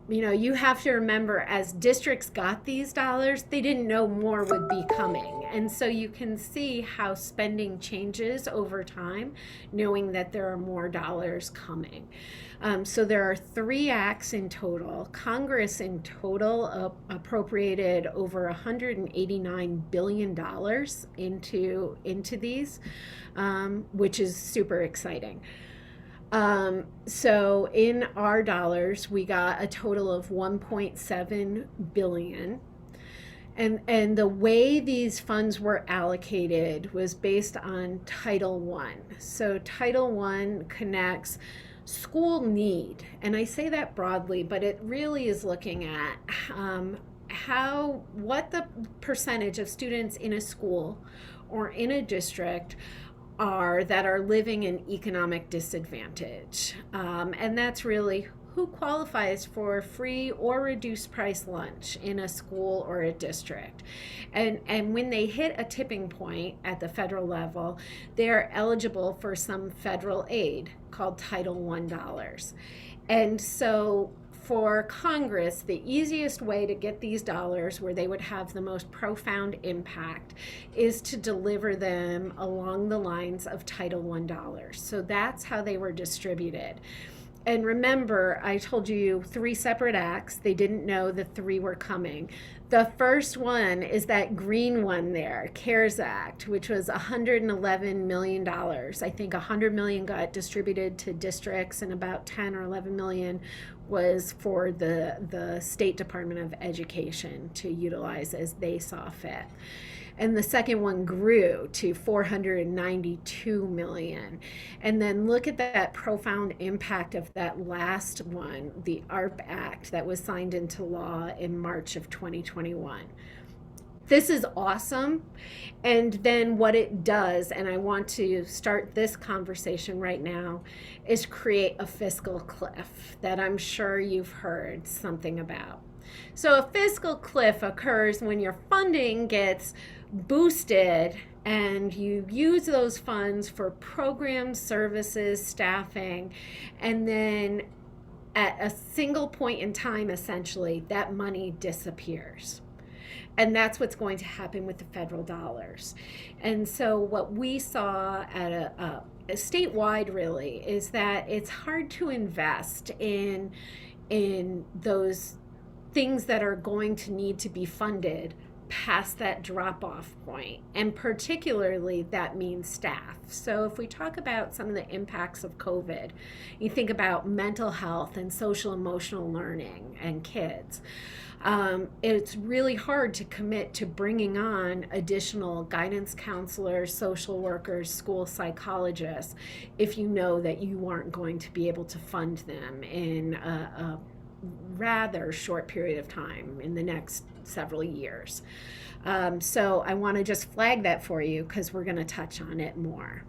you have to remember, as districts got these dollars, they didn't know more would be coming. And so you can see how spending changes over time, knowing that there are more dollars coming. So there are 3 acts in total. Congress in total appropriated over $189 billion into these, which is super exciting. So in our dollars, we got a total of 1.7 billion. And the way these funds were allocated was based on Title I. So Title I connects school need, and I say that broadly, but it really is looking at what the percentage of students in a school or in a district are that are living in economic disadvantage. And that's really who qualifies for free or reduced price lunch in a school or a district. And when they hit a tipping point at the federal level, they are eligible for some federal aid called Title I dollars. And so for Congress, the easiest way to get these dollars where they would have the most profound impact is to deliver them along the lines of Title I dollars. So that's how they were distributed. And remember, I told you 3 separate acts. They didn't know the 3 were coming. The first one is that green one there, CARES Act, which was $111 million. I think $100 million got distributed to districts, and about 10 or 11 million was for the State Department of Education to utilize as they saw fit. And the second one grew to 492 million. And then look at that profound impact of that last one, the ARP Act, that was signed into law in March of 2021. This is awesome. And then what it does, and I want to start this conversation right now, is create a fiscal cliff that I'm sure you've heard something about. So a fiscal cliff occurs when your funding gets boosted and you use those funds for programs, services, staffing, and then at a single point in time, essentially, that money disappears. And that's what's going to happen with the federal dollars. And so what we saw at a statewide really is that it's hard to invest in those things that are going to need to be funded past that drop off point, and particularly that means staff. So if we talk about some of the impacts of COVID, you think about mental health and social emotional learning and kids. It's really hard to commit to bringing on additional guidance counselors, social workers, school psychologists if you know that you aren't going to be able to fund them in a rather short period of time in the next several years. So I want to just flag that for you because we're going to touch on it more.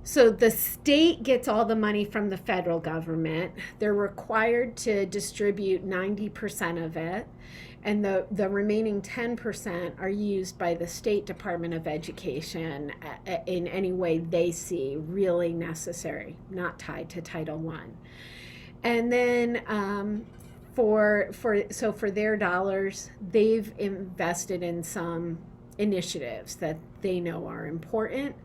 So the state gets all the money from the federal government. They're required to distribute 90% of it, and the remaining 10% are used by the State Department of Education in any way they see really necessary, not tied to Title I. And then for their dollars, they've invested in some initiatives that they know are important.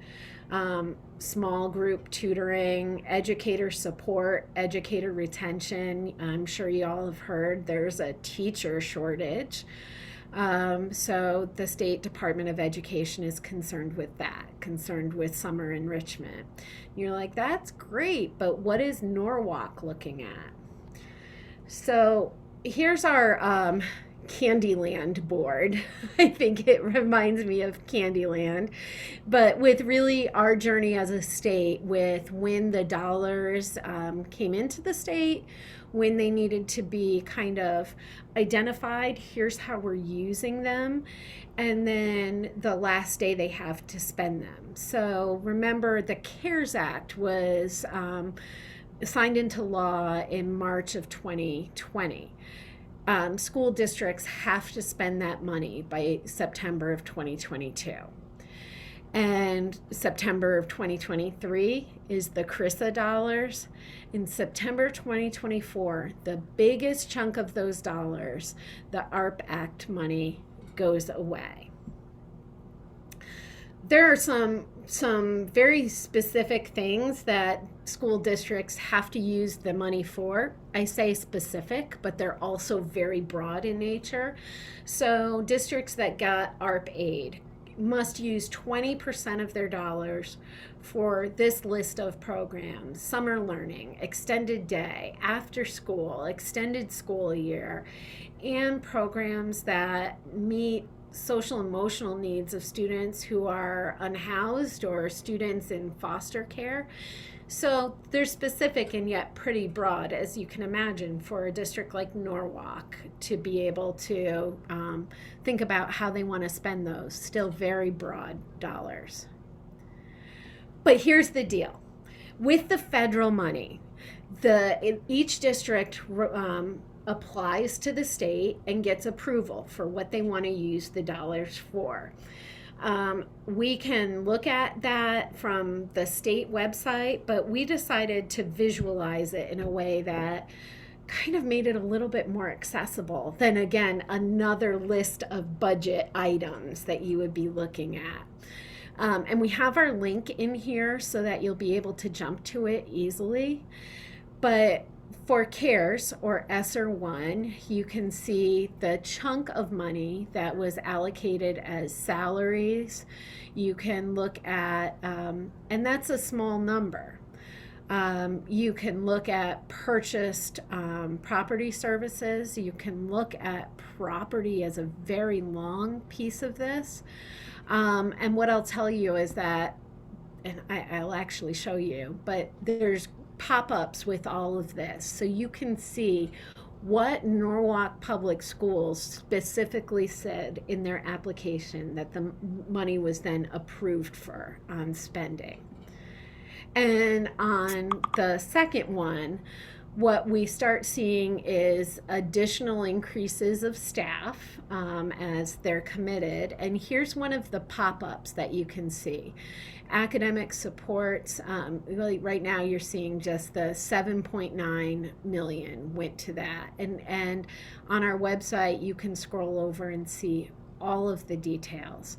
Small group tutoring, educator support, educator retention. I'm sure you all have heard there's a teacher shortage. So the State Department of Education is concerned with that, concerned with summer enrichment. You're like, that's great, but what is Norwalk looking at? So here's our Candyland board. I think it reminds me of Candyland, but with really our journey as a state with when the dollars came into the state, when they needed to be kind of identified, here's how we're using them, and then the last day they have to spend them. So remember, the CARES Act was signed into law in March of 2020. School districts have to spend that money by September of 2022. And September of 2023 is the CRISA dollars. In September 2024, the biggest chunk of those dollars, the ARP Act money, goes away. There are some very specific things that school districts have to use the money for. I say specific, but they're also very broad in nature. So districts that got ARP aid must use 20% of their dollars for this list of programs: summer learning, extended day, after school, extended school year, and programs that meet social emotional needs of students who are unhoused or students in foster care. So they're specific and yet pretty broad, as you can imagine, for a district like Norwalk to be able to think about how they want to spend those still very broad dollars. But here's the deal. With the federal money, each district applies to the state and gets approval for what they want to use the dollars for. We can look at that from the state website, but we decided to visualize it in a way that kind of made it a little bit more accessible than, again, another list of budget items that you would be looking at. And we have our link in here so that you'll be able to jump to it easily. But for CARES, or ESSER 1, you can see the chunk of money that was allocated as salaries. You can look at, and that's a small number. You can look at purchased property services. You can look at property as a very long piece of this. And what I'll tell you is that, and I'll actually show you, but there's pop-ups with all of this, so you can see what Norwalk Public Schools specifically said in their application that the money was then approved for on spending. And on the second one, what we start seeing is additional increases of staff as they're committed. And here's one of the pop-ups that you can see. Academic supports, really right now you're seeing just the 7.9 million went to that. And on our website, you can scroll over and see all of the details.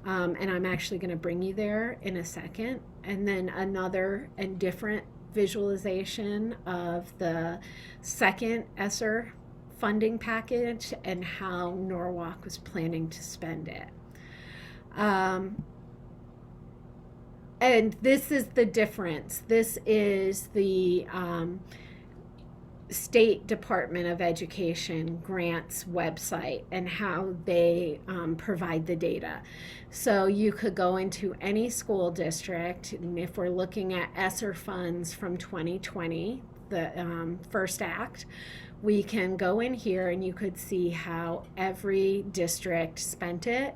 And I'm actually going to bring you there in a second. And then another and different visualization of the second ESSER funding package and how Norwalk was planning to spend it. And this is the difference. This is the State Department of Education grants website and how they provide the data. So you could go into any school district, and if we're looking at ESSER funds from 2020, the first act, we can go in here and you could see how every district spent it.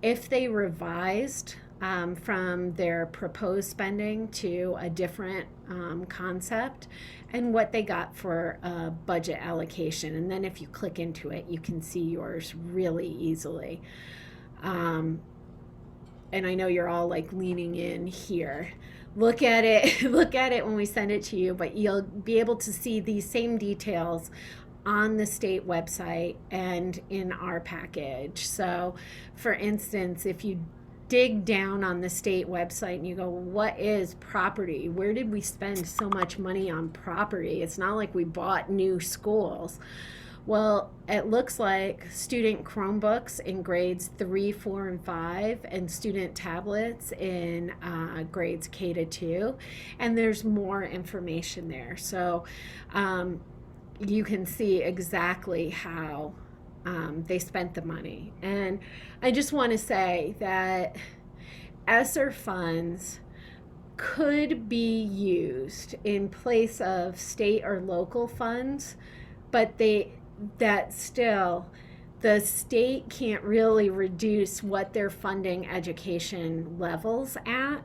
If they revised from their proposed spending to a different concept, and what they got for a budget allocation. And then if you click into it, you can see yours really easily. And I know you're all like leaning in here. Look at it, look at it when we send it to you, but you'll be able to see these same details on the state website and in our package. So for instance, if you dig down on the state website and you go, what is property? Where did we spend so much money on property? It's not like we bought new schools. Well, it looks like student Chromebooks in grades 3, 4, and 5, and student tablets in grades K to 2. And there's more information there. So you can see exactly how they spent the money. And I just want to say that ESSER funds could be used in place of state or local funds, but that still, the state can't really reduce what they're funding education levels at,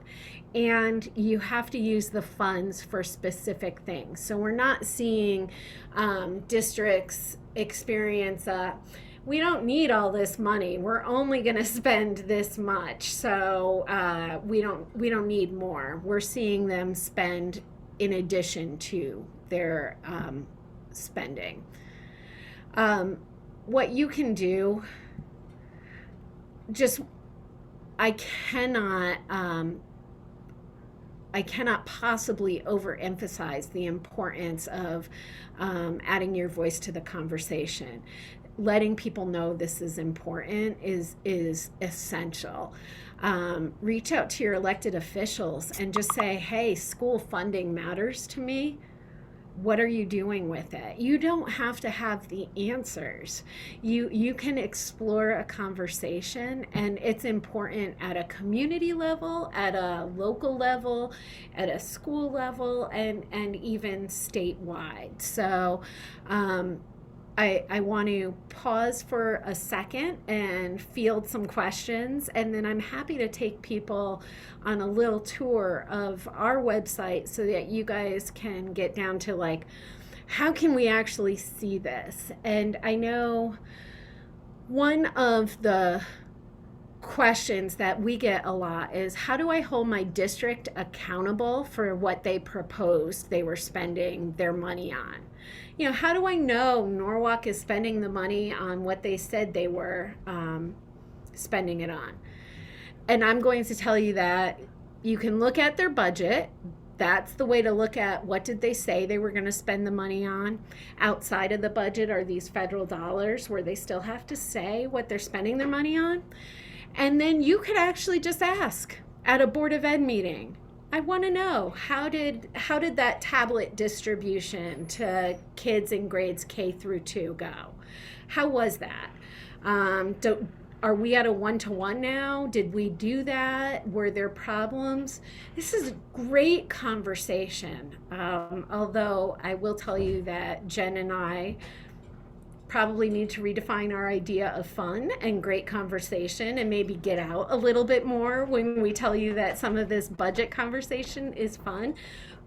and you have to use the funds for specific things. So we're not seeing districts experience we don't need all this money. We're only going to spend this much, so we don't need more. We're seeing them spend in addition to their spending. What you can do, I cannot possibly overemphasize the importance of adding your voice to the conversation. Letting people know this is important is essential. Reach out to your elected officials and just say, hey, school funding matters to me. What are you doing with it? You don't have to have the answers. You can explore a conversation, and it's important at a community level, at a local level, at a school level, and even statewide. So I want to pause for a second and field some questions, and then I'm happy to take people on a little tour of our website so that you guys can get down to like, how can we actually see this? And I know one of the questions that we get a lot is, how do I hold my district accountable for what they proposed they were spending their money on? You know, how do I know Norwalk is spending the money on what they said they were spending it on? And I'm going to tell you that you can look at their budget. That's the way to look at what did they say they were going to spend the money on. Outside of the budget are these federal dollars where they still have to say what they're spending their money on. And then you could actually just ask at a Board of Ed meeting, I want to know, how did that tablet distribution to kids in grades K through 2 go? How was that? Are we at a 1-to-1 now? Did we do that? Were there problems? This is a great conversation. Although I will tell you that Jen and I probably need to redefine our idea of fun and great conversation and maybe get out a little bit more when we tell you that some of this budget conversation is fun.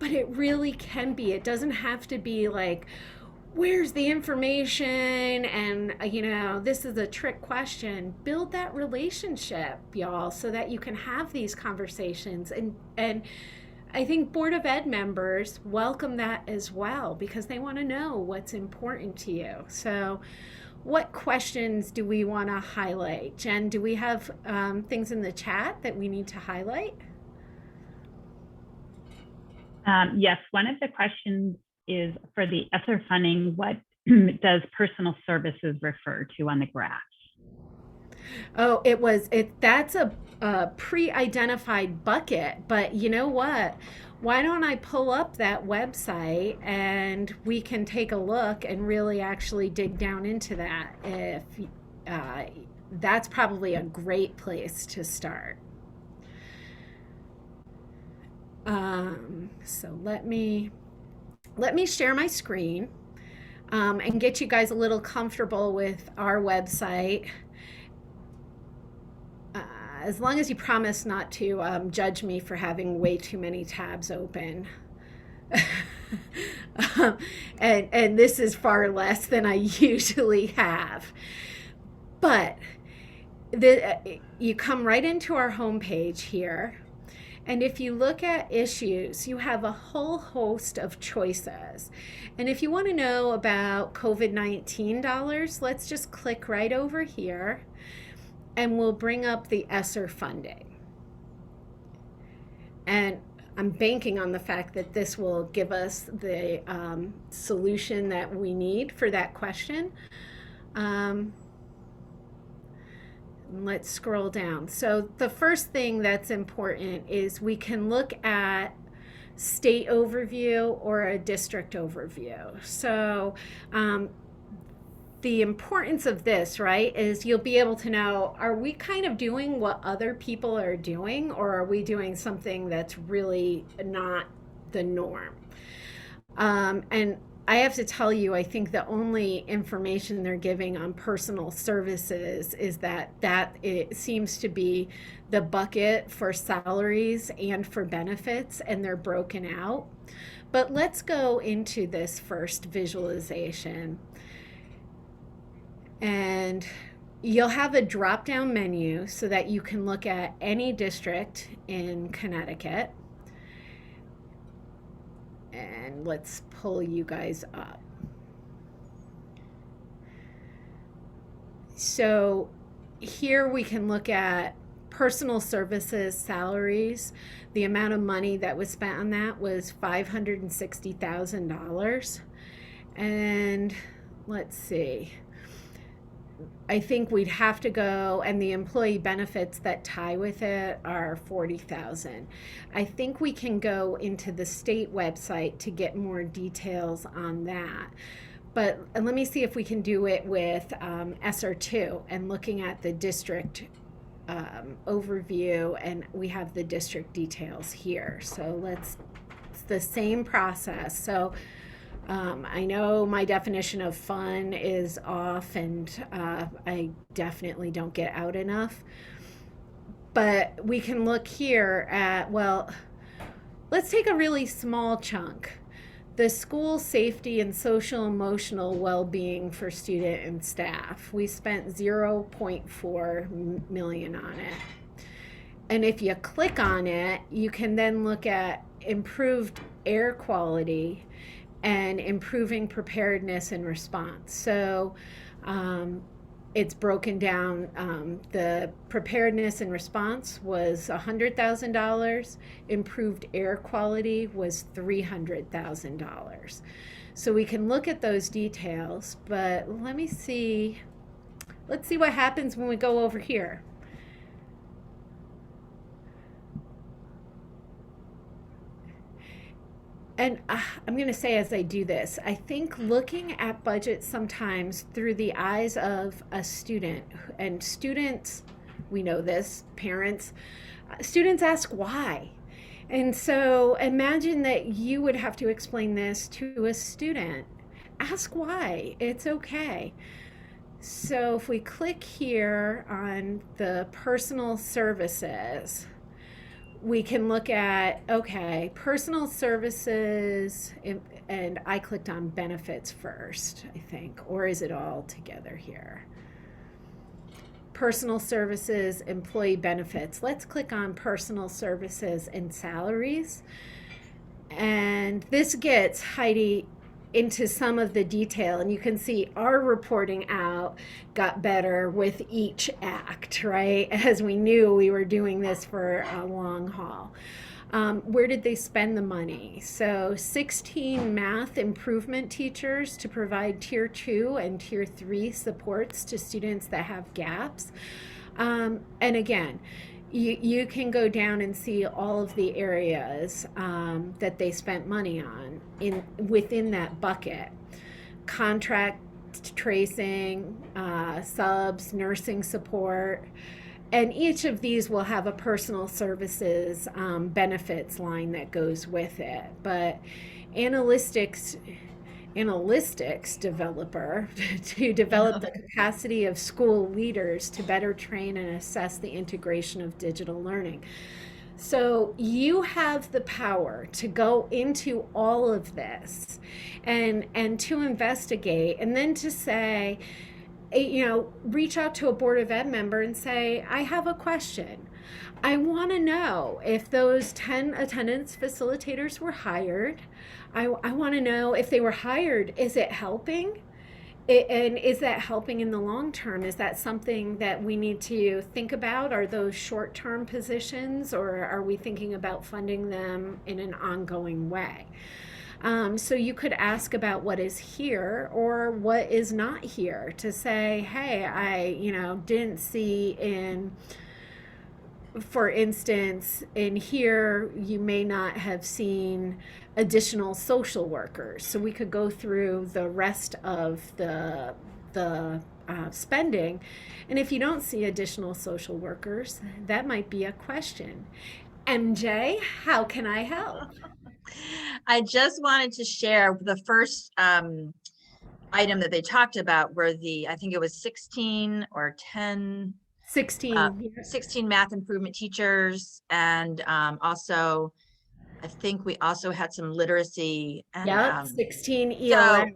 But it really can be. It doesn't have to be like, where's the information, and this is a trick question. Build that relationship, y'all, so that you can have these conversations. And I think Board of Ed members welcome that as well, because they want to know what's important to you. So what questions do we want to highlight? Jen, do we have things in the chat that we need to highlight? Yes, one of the questions is for the ESSER funding, what does personal services refer to on the graph? Oh, that's a pre-identified bucket, but you know what? Why don't I pull up that website and we can take a look and really actually dig down into that. If that's probably a great place to start. So let me share my screen and get you guys a little comfortable with our website. As long as you promise not to judge me for having way too many tabs open. And this is far less than I usually have. But you come right into our homepage here. And if you look at issues, you have a whole host of choices. And if you want to know about COVID-19 dollars, let's just click right over here and we'll bring up the ESSER funding. And I'm banking on the fact that this will give us the solution that we need for that question. Let's scroll down. So the first thing that's important is we can look at state overview or a district overview. So the importance of this, right, is you'll be able to know, are we kind of doing what other people are doing, or are we doing something that's really not the norm? And I have to tell you, I think the only information they're giving on personal services is that it seems to be the bucket for salaries and for benefits, and they're broken out. But let's go into this first visualization. And you'll have a drop-down menu so that you can look at any district in Connecticut. And let's pull you guys up. So here we can look at personal services salaries. The amount of money that was spent on that was $560,000. And let's see. I think we'd have to go, and the employee benefits that tie with it are $40,000. I think we can go into the state website to get more details on that. But let me see if we can do it with ESSER 2 and looking at the district overview, and we have the district details here. So it's the same process. So I know my definition of fun is off, and I definitely don't get out enough. But we can look here at, well, let's take a really small chunk. The school safety and social emotional well-being for student and staff. We spent $0.4 million on it. And if you click on it, you can then look at improved air quality and improving preparedness and response. So it's broken down. The preparedness and response was $100,000. Improved air quality was $300,000. So we can look at those details, but let's see what happens when we go over here. And I'm going to say, as I do this, I think looking at budget sometimes through the eyes of a student, and students, we know this, parents, students ask why. And so imagine that you would have to explain this to a student. ask why. It's okay. So if we click here on the personal services, we can look at, okay, personal services, and I clicked on benefits first, I think, or is it all together here? Personal services, employee benefits. Let's click on personal services and salaries. And this gets Heidi into some of the detail, and you can see our reporting out got better with each act, right? As we knew we were doing this for a long haul. Where did they spend the money? So 16 math improvement teachers to provide tier 2 and tier 3 supports to students that have gaps. And again, you can go down and see all of the areas that they spent money on within that bucket. Contract tracing, subs, nursing support, and each of these will have a personal services benefits line that goes with it. But analytics developer to develop the capacity of school leaders to better train and assess the integration of digital learning. So you have the power to go into all of this and to investigate, and then to say, reach out to a Board of Ed member and say, I have a question. I want to know if those 10 attendance facilitators were hired. I want to know if they were hired, is it helping? And is that helping in the long term? Is that something that we need to think about? Are those short-term positions, or are we thinking about funding them in an ongoing way? So you could ask about what is here or what is not here, to say, hey, I didn't see in, for instance, in here, you may not have seen additional social workers. So we could go through the rest of the spending. And if you don't see additional social workers, that might be a question. MJ, how can I help? I just wanted to share the first item that they talked about were I think it was 16 or 10 16. 16 math improvement teachers, and also I think we also had some literacy and Yep, 16 ELA.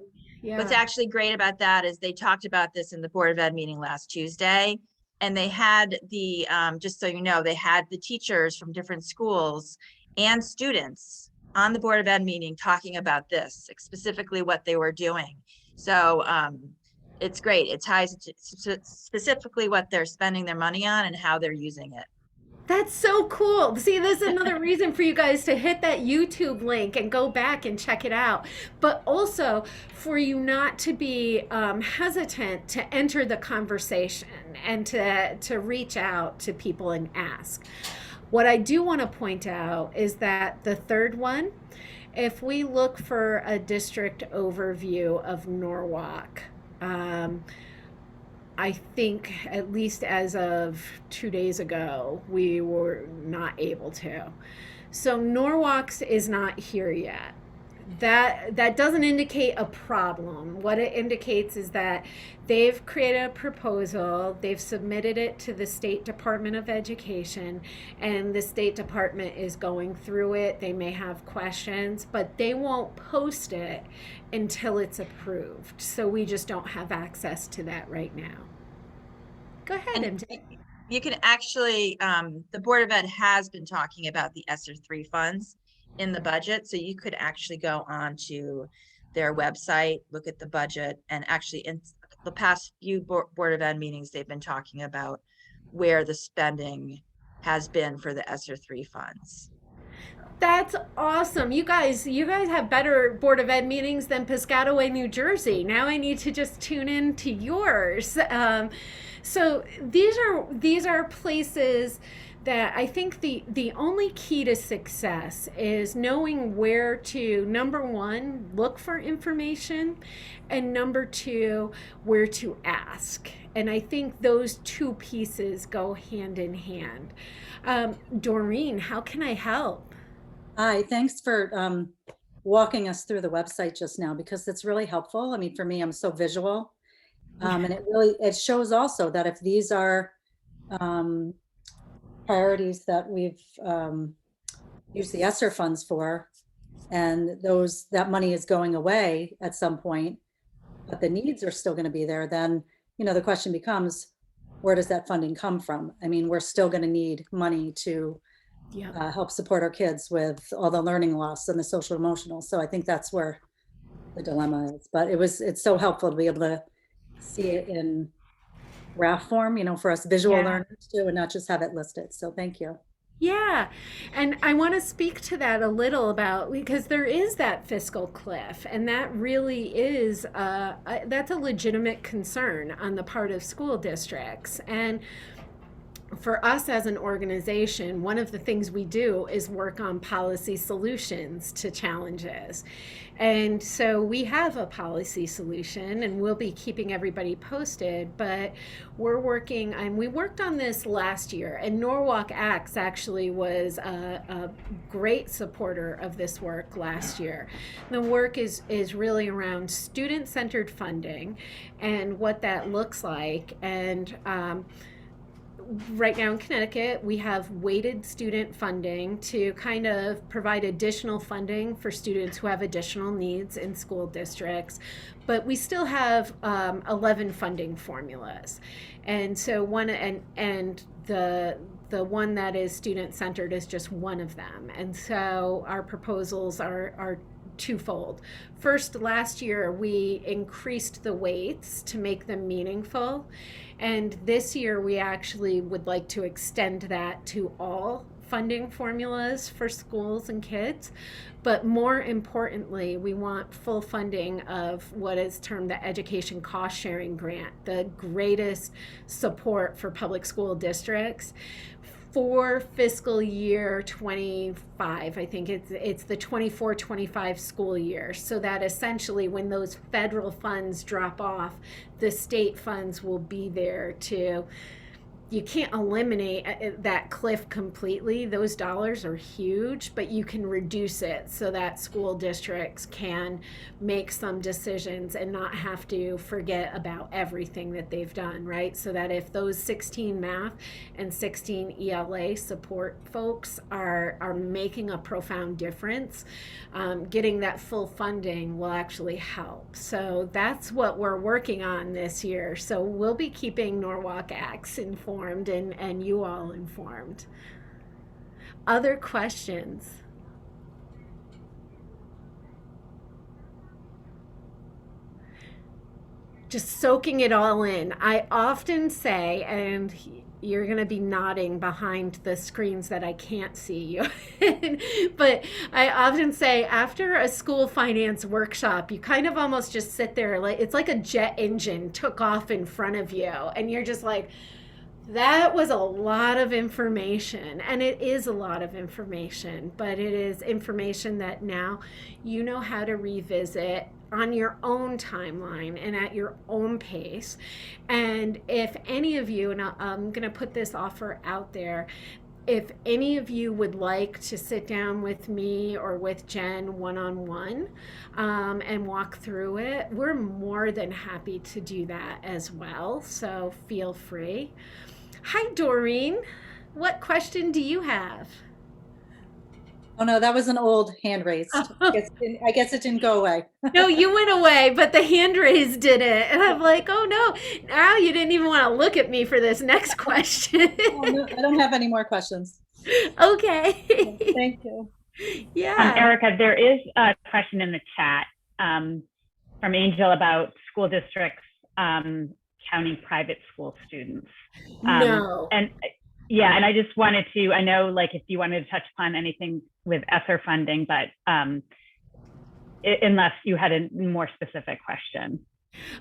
So what's actually great about that is they talked about this in the Board of Ed meeting last Tuesday, and they had the just so you know, they had the teachers from different schools and students on the Board of Ed meeting talking about this, specifically what they were doing. So it's great. It ties to specifically what they're spending their money on and how they're using it. That's so cool. See, this is another reason for you guys to hit that YouTube link and go back and check it out. But also for you not to be hesitant to enter the conversation and to reach out to people and ask. What I do want to point out is that the third one, if we look for a district overview of Norwalk, I think at least as of 2 days ago, we were not able to. So Norwalk's is not here yet. That doesn't indicate a problem. What it indicates is that they've created a proposal, they've submitted it to the State Department of Education, and the State Department is going through it. They may have questions, but they won't post it until it's approved. So we just don't have access to that right now. Go ahead, And MJ. you can actually, the Board of Ed has been talking about the ESSER 3 funds in the budget. So you could actually go on to their website, look at the budget, and actually in the past few Board of Ed meetings, they've been talking about where the spending has been for the ESSER 3 funds. That's awesome. You guys have better Board of Ed meetings than Piscataway, New Jersey. Now I need to just tune in to yours. So these are places that I think the only key to success is knowing where to, number one, look for information, and number two, where to ask. And I think those two pieces go hand in hand. Doreen, how can I help? Hi, thanks for walking us through the website just now, because it's really helpful. I mean, for me, I'm so visual. And it shows also that if these are priorities that we've used the ESSER funds for, and that money is going away at some point, but the needs are still going to be there, then, the question becomes, where does that funding come from? I mean, we're still going to need money to help support our kids with all the learning loss and the social emotional. So I think that's where the dilemma is. But it's so helpful to be able to see it in graph form, for us visual learners too, and not just have it listed. So thank you. Yeah, and I want to speak to that a little about, because there is that fiscal cliff, and that really is that's a legitimate concern on the part of school districts. And for us as an organization, one of the things we do is work on policy solutions to challenges. And so we have a policy solution, and we'll be keeping everybody posted, but we're working, and we worked on this last year, and Norwalk Acts actually was a great supporter of this work last year. The work is really around student-centered funding and what that looks like. And right now in Connecticut, we have weighted student funding to kind of provide additional funding for students who have additional needs in school districts, but we still have 11 funding formulas. And so the one that is student-centered is just one of them. And so our proposals are twofold. First, last year we increased the weights to make them meaningful. And this year we actually would like to extend that to all funding formulas for schools and kids. But more importantly, we want full funding of what is termed the Education Cost Sharing Grant, the greatest support for public school districts for fiscal year 25. I think it's the 24-25 school year, so that essentially when those federal funds drop off, the state funds will be there to, you can't eliminate that cliff completely. Those dollars are huge, but you can reduce it so that school districts can make some decisions and not have to forget about everything that they've done, right? So that if those 16 math and 16 ELA support folks are making a profound difference, getting that full funding will actually help. So that's what we're working on this year. So we'll be keeping Norwalk Acts informed and you all informed. Other questions? Just soaking it all in. I often say, and you're going to be nodding behind the screens that I can't see you, but I often say after a school finance workshop, you kind of almost just sit there, like it's like a jet engine took off in front of you, and you're just like, that was a lot of information, and it is a lot of information, but it is information that now you know how to revisit on your own timeline and at your own pace. And if any of you, and I'm going to put this offer out there, if any of you would like to sit down with me or with Jen one-on-one and walk through it, we're more than happy to do that as well. So feel free. Hi, Doreen. What question do you have? Oh no, that was an old hand raised. I guess it didn't go away. No, you went away, but the hand raise didn't. And I'm like, oh no, now you didn't even want to look at me for this next question. Oh, no, I don't have any more questions. Okay. Thank you. Yeah. Erica, there is a question in the chat from Angel about school districts counting private school students. No. And yeah, and I just wanted to, I know like if you wanted to touch upon anything with ESSER funding, but unless you had a more specific question.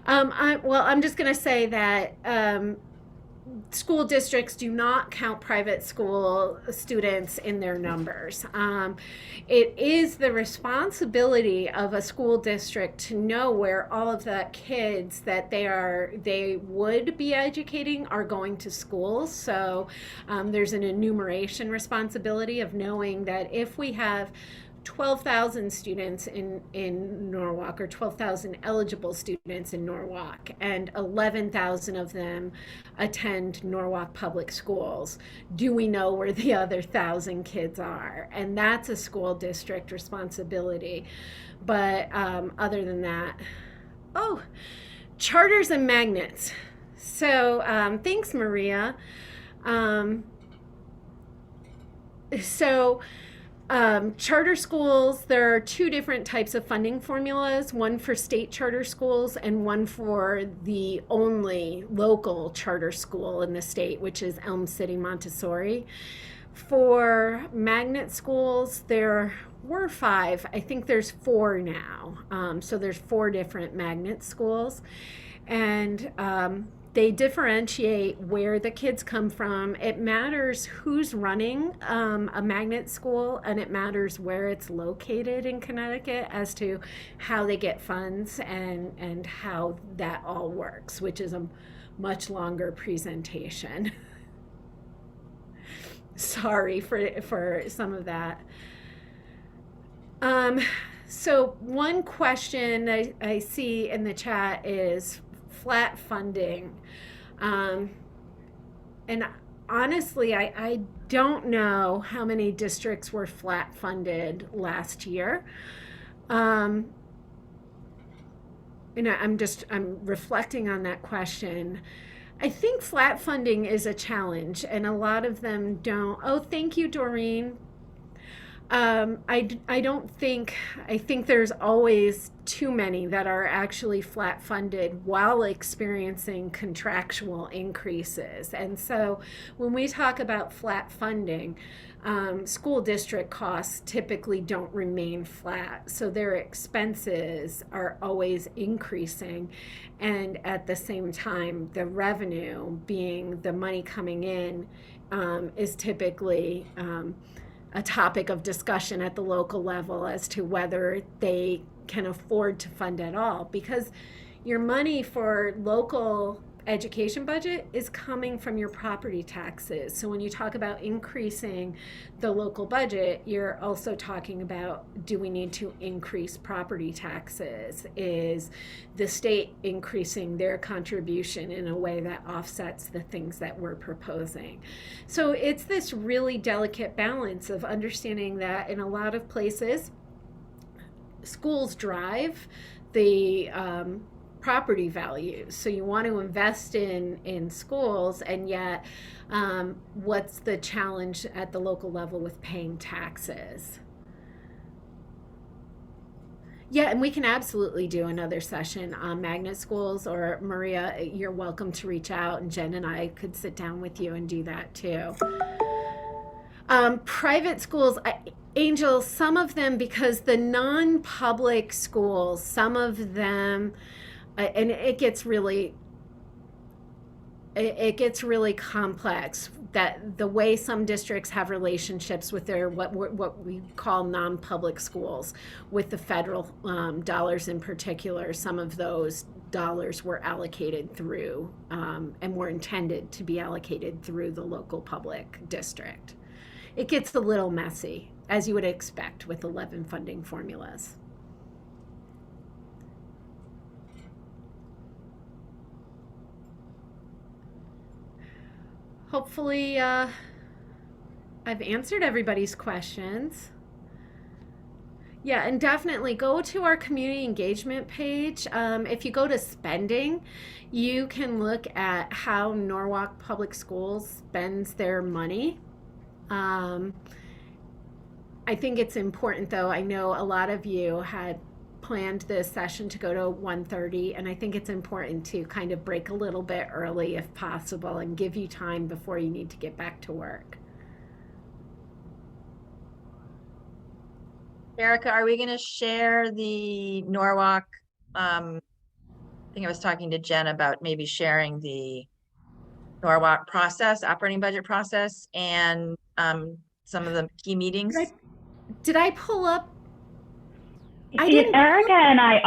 I'm just going to say that school districts do not count private school students in their numbers. It is the responsibility of a school district to know where all of the kids that they would be educating are going to school. So there's an enumeration responsibility of knowing that if we have 12,000 students in Norwalk, or 12,000 eligible students in Norwalk, and 11,000 of them attend Norwalk public schools. Do we know where the other 1,000 kids are? And that's a school district responsibility. But other than that, oh, charters and magnets. So thanks, Maria. Charter schools, there are two different types of funding formulas, one for state charter schools and one for the only local charter school in the state, which is Elm City Montessori. For magnet schools, there were 5. I think there's 4 now. So there's 4 different magnet schools. And they differentiate where the kids come from. It matters who's running a magnet school, and it matters where it's located in Connecticut as to how they get funds and how that all works, which is a much longer presentation. Sorry for some of that. So one question I see in the chat is flat funding. And honestly, I don't know how many districts were flat funded last year. And I'm reflecting on that question. I think flat funding is a challenge, and a lot of them don't. Oh, thank you, Doreen. I think there's always too many that are actually flat funded while experiencing contractual increases. And so when we talk about flat funding, school district costs typically don't remain flat. So their expenses are always increasing. And at the same time, the revenue, being the money coming in, is typically a topic of discussion at the local level as to whether they can afford to fund at all, because your money for local education budget is coming from your property taxes. So when you talk about increasing the local budget, you're also talking about, do we need to increase property taxes? Is the state increasing their contribution in a way that offsets the things that we're proposing? So it's this really delicate balance of understanding that in a lot of places, schools drive the property values. So you want to invest in schools, and yet what's the challenge at the local level with paying taxes? Yeah, and we can absolutely do another session on magnet schools, or Maria, you're welcome to reach out, and Jen and I could sit down with you and do that too. Private schools, Angel, some of them, because the non-public schools, some of them, and it gets really complex, that the way some districts have relationships with their what we call non-public schools with the federal dollars in particular. Some of those dollars were allocated through and were intended to be allocated through the local public district. It gets a little messy, as you would expect with 11 funding formulas. Hopefully, I've answered everybody's questions. Yeah, and definitely go to our community engagement page. If you go to spending, you can look at how Norwalk Public Schools spends their money. I think it's important, though. I know a lot of you had planned this session to go to 1:30, and I think it's important to kind of break a little bit early if possible and give you time before you need to get back to work. Erica, are we going to share the Norwalk? I think I was talking to Jen about maybe sharing the Norwalk process, operating budget process, and some of the key meetings. Did I pull up? Erica and I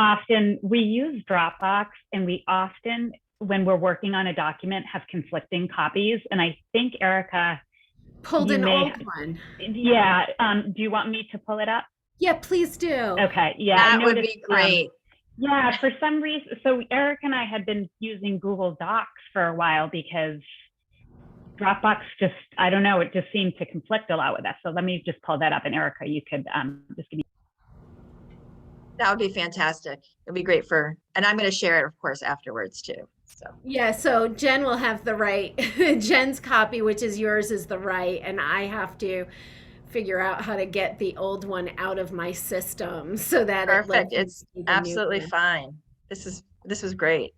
we use Dropbox, and we often, when we're working on a document, have conflicting copies. And I think Erica pulled an old one. Yeah. Do you want me to pull it up? Yeah, please do. Okay, yeah. I That would noticed, be great. yeah, for some reason, so Eric and I had been using Google Docs for a while because Dropbox just, I don't know, it just seemed to conflict a lot with us. So let me just pull that up, and Erica, you could just give me. That would be fantastic. It'd be great and I'm going to share it, of course, afterwards too. So Yeah, so Jen will have the right. Jen's copy, which is yours, is the right, and I have to figure out how to get the old one out of my system so that it perfect. lets me It's see the new absolutely one. fine. This was great.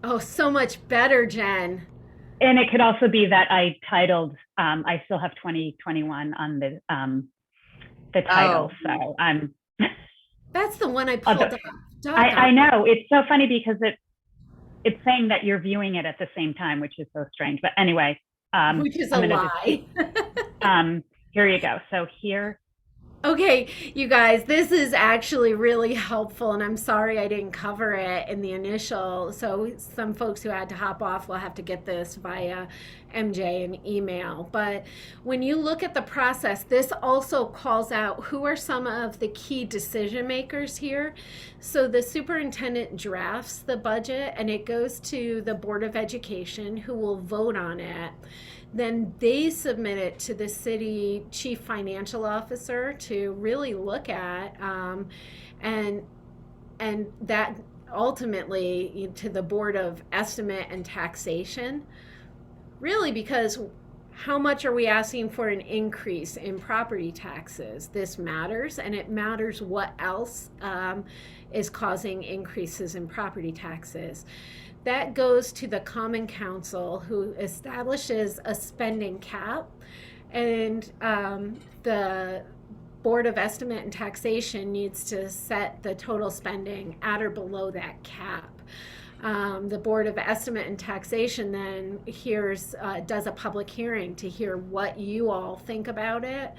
Oh, so much better, Jen. And it could also be that I titled, I still have 2021 on the title. Oh. So I'm. That's the one I pulled up. I know, it's so funny because it's saying that you're viewing it at the same time, which is so strange. But anyway, Which is a I'm gonna lie. here you go. So here. Okay, you guys, this is actually really helpful, and I'm sorry I didn't cover it in the initial. So some folks who had to hop off will have to get this via MJ and email. But when you look at the process, this also calls out who are some of the key decision makers here. So the superintendent drafts the budget, and it goes to the Board of Education, who will vote on it. Then they submit it to the city chief financial officer to really look at, and that ultimately to the Board of Estimate and Taxation. Really, because how much are we asking for an increase in property taxes? This matters, and it matters what else is causing increases in property taxes. That goes to the Common Council, who establishes a spending cap, and the Board of Estimate and Taxation needs to set the total spending at or below that cap. The Board of Estimate and Taxation then does a public hearing to hear what you all think about it,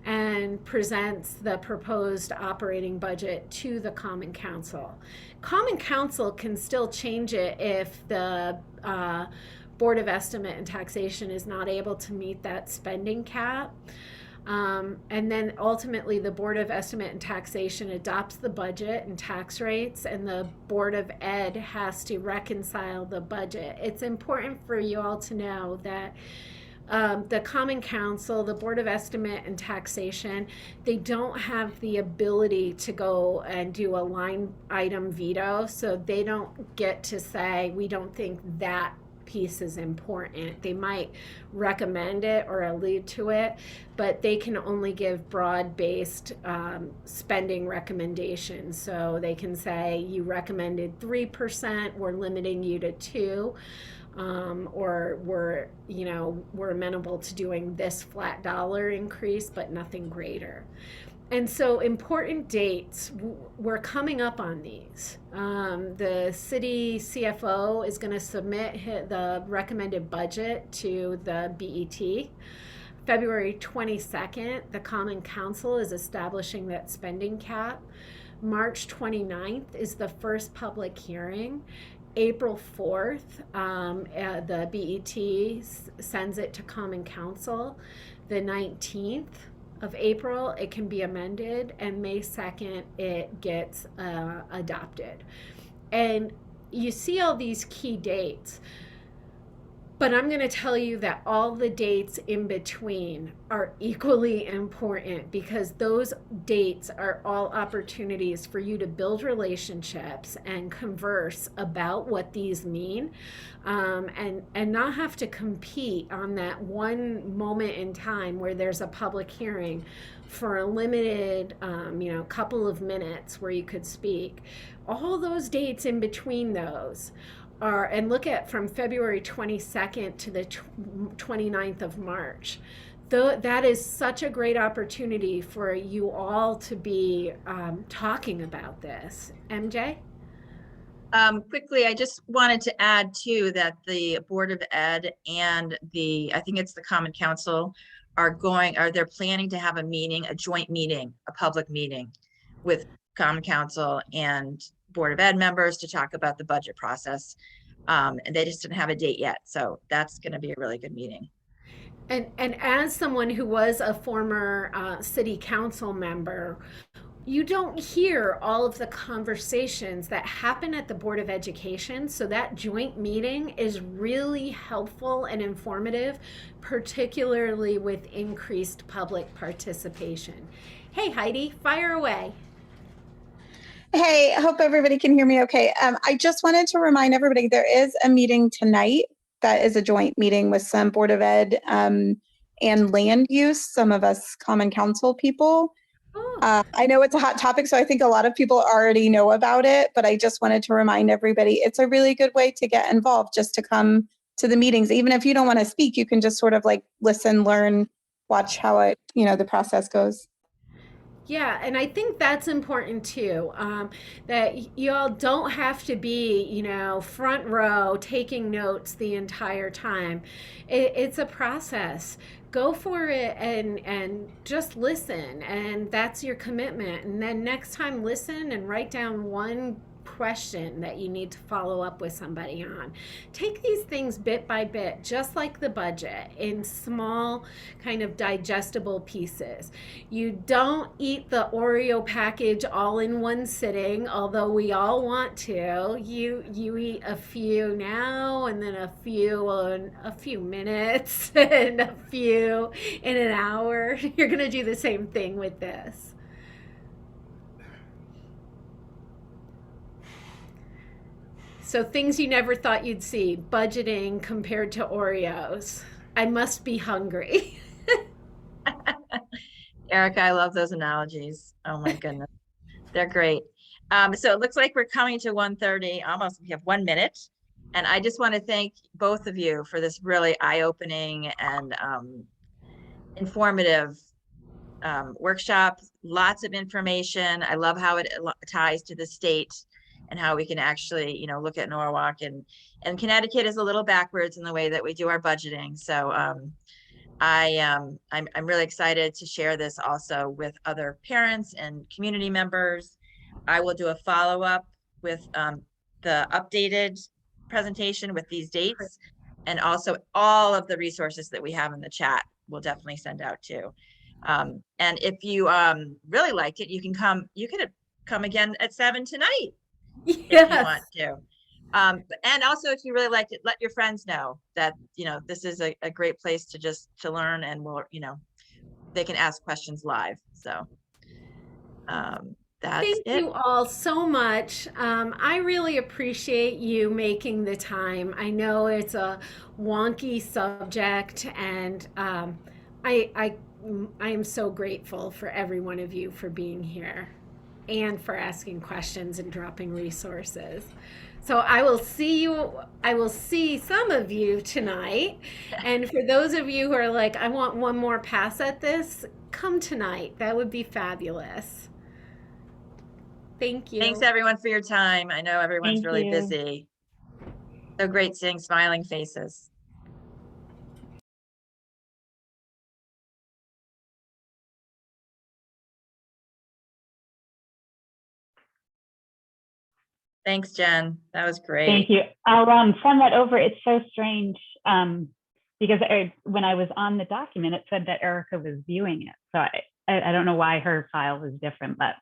and presents the proposed operating budget to the Common Council. Common Council can still change it if the Board of Estimate and Taxation is not able to meet that spending cap. And then ultimately the Board of Estimate and Taxation adopts the budget and tax rates, and the Board of Ed has to reconcile the budget. It's important for you all to know that the Common Council, the Board of Estimate and Taxation, they don't have the ability to go and do a line item veto. So they don't get to say, we don't think that piece is important. They might recommend it or allude to it, but they can only give broad-based spending recommendations. So they can say, you recommended 3%, we're limiting you to 2%. Or we're amenable to doing this flat dollar increase, but nothing greater. And so important dates, we're coming up on these. The city CFO is going to submit the recommended budget to the BET. February 22nd, the Common Council is establishing that spending cap. March 29th is the first public hearing. April 4th, the BET sends it to Common Council. The 19th of April, it can be amended, and May 2nd, it gets adopted. And you see all these key dates, but I'm going to tell you that all the dates in between are equally important, because those dates are all opportunities for you to build relationships and converse about what these mean, and not have to compete on that one moment in time where there's a public hearing for a limited couple of minutes where you could speak. All those dates in between those are, and look at from February 22nd to the 29th of March. That is such a great opportunity for you all to be talking about this. MJ? Quickly, I just wanted to add too that the Board of Ed and I think it's the Common Council they're planning to have a joint meeting, a public meeting with Common Council and Board of Ed members to talk about the budget process. And they just didn't have a date yet. So that's going to be a really good meeting. And as someone who was a former city council member, you don't hear all of the conversations that happen at the Board of Education. So that joint meeting is really helpful and informative, particularly with increased public participation. Hey, Heidi, fire away. Hey, I hope everybody can hear me okay. I just wanted to remind everybody there is a meeting tonight that is a joint meeting with some Board of Ed and land use, some of us Common Council people. Oh. I know it's a hot topic, so I think a lot of people already know about it, but I just wanted to remind everybody it's a really good way to get involved, just to come to the meetings. Even if you don't want to speak, you can just sort of like listen, learn, watch how it, the process goes. Yeah, and I think that's important too. That y'all don't have to be, front row taking notes the entire time. It's a process. Go for it and just listen, and that's your commitment. And then next time, listen and write down one question that you need to follow up with somebody on. Take these things bit by bit, just like the budget, in small kind of digestible pieces. You don't eat the Oreo package all in one sitting, although we all want to. You eat a few now, and then a few in a few minutes, and a few in an hour. You're going to do the same thing with this. So things you never thought you'd see, budgeting compared to Oreos. I must be hungry. Erica, I love those analogies. Oh my goodness. They're great. So it looks like we're coming to 1:30, almost. We have 1 minute. And I just want to thank both of you for this really eye-opening and informative workshop. Lots of information. I love how it ties to the state and how we can actually, look at Norwalk, and Connecticut is a little backwards in the way that we do our budgeting. So I'm really excited to share this also with other parents and community members. I will do a follow-up with the updated presentation with these dates, and also all of the resources that we have in the chat we'll definitely send out too. And if you really liked it, you could come again at 7 tonight. Yes. If you want to. And also, if you really liked it, let your friends know that, this is a great place to learn, and they can ask questions live. So that's Thank it. you all so much. I really appreciate you making the time. I know it's a wonky subject, and I am so grateful for every one of you for being here and for asking questions and dropping resources. So I will see some of you tonight. And for those of you who are like, I want one more pass at this, come tonight. That would be fabulous. Thank you. Thanks everyone for your time. I know everyone's Thank really you. busy. So great seeing smiling faces. Thanks, Jen. That was great. Thank you. I'll send that over. It's so strange because when I was on the document, it said that Erica was viewing it. So I don't know why her file was different, but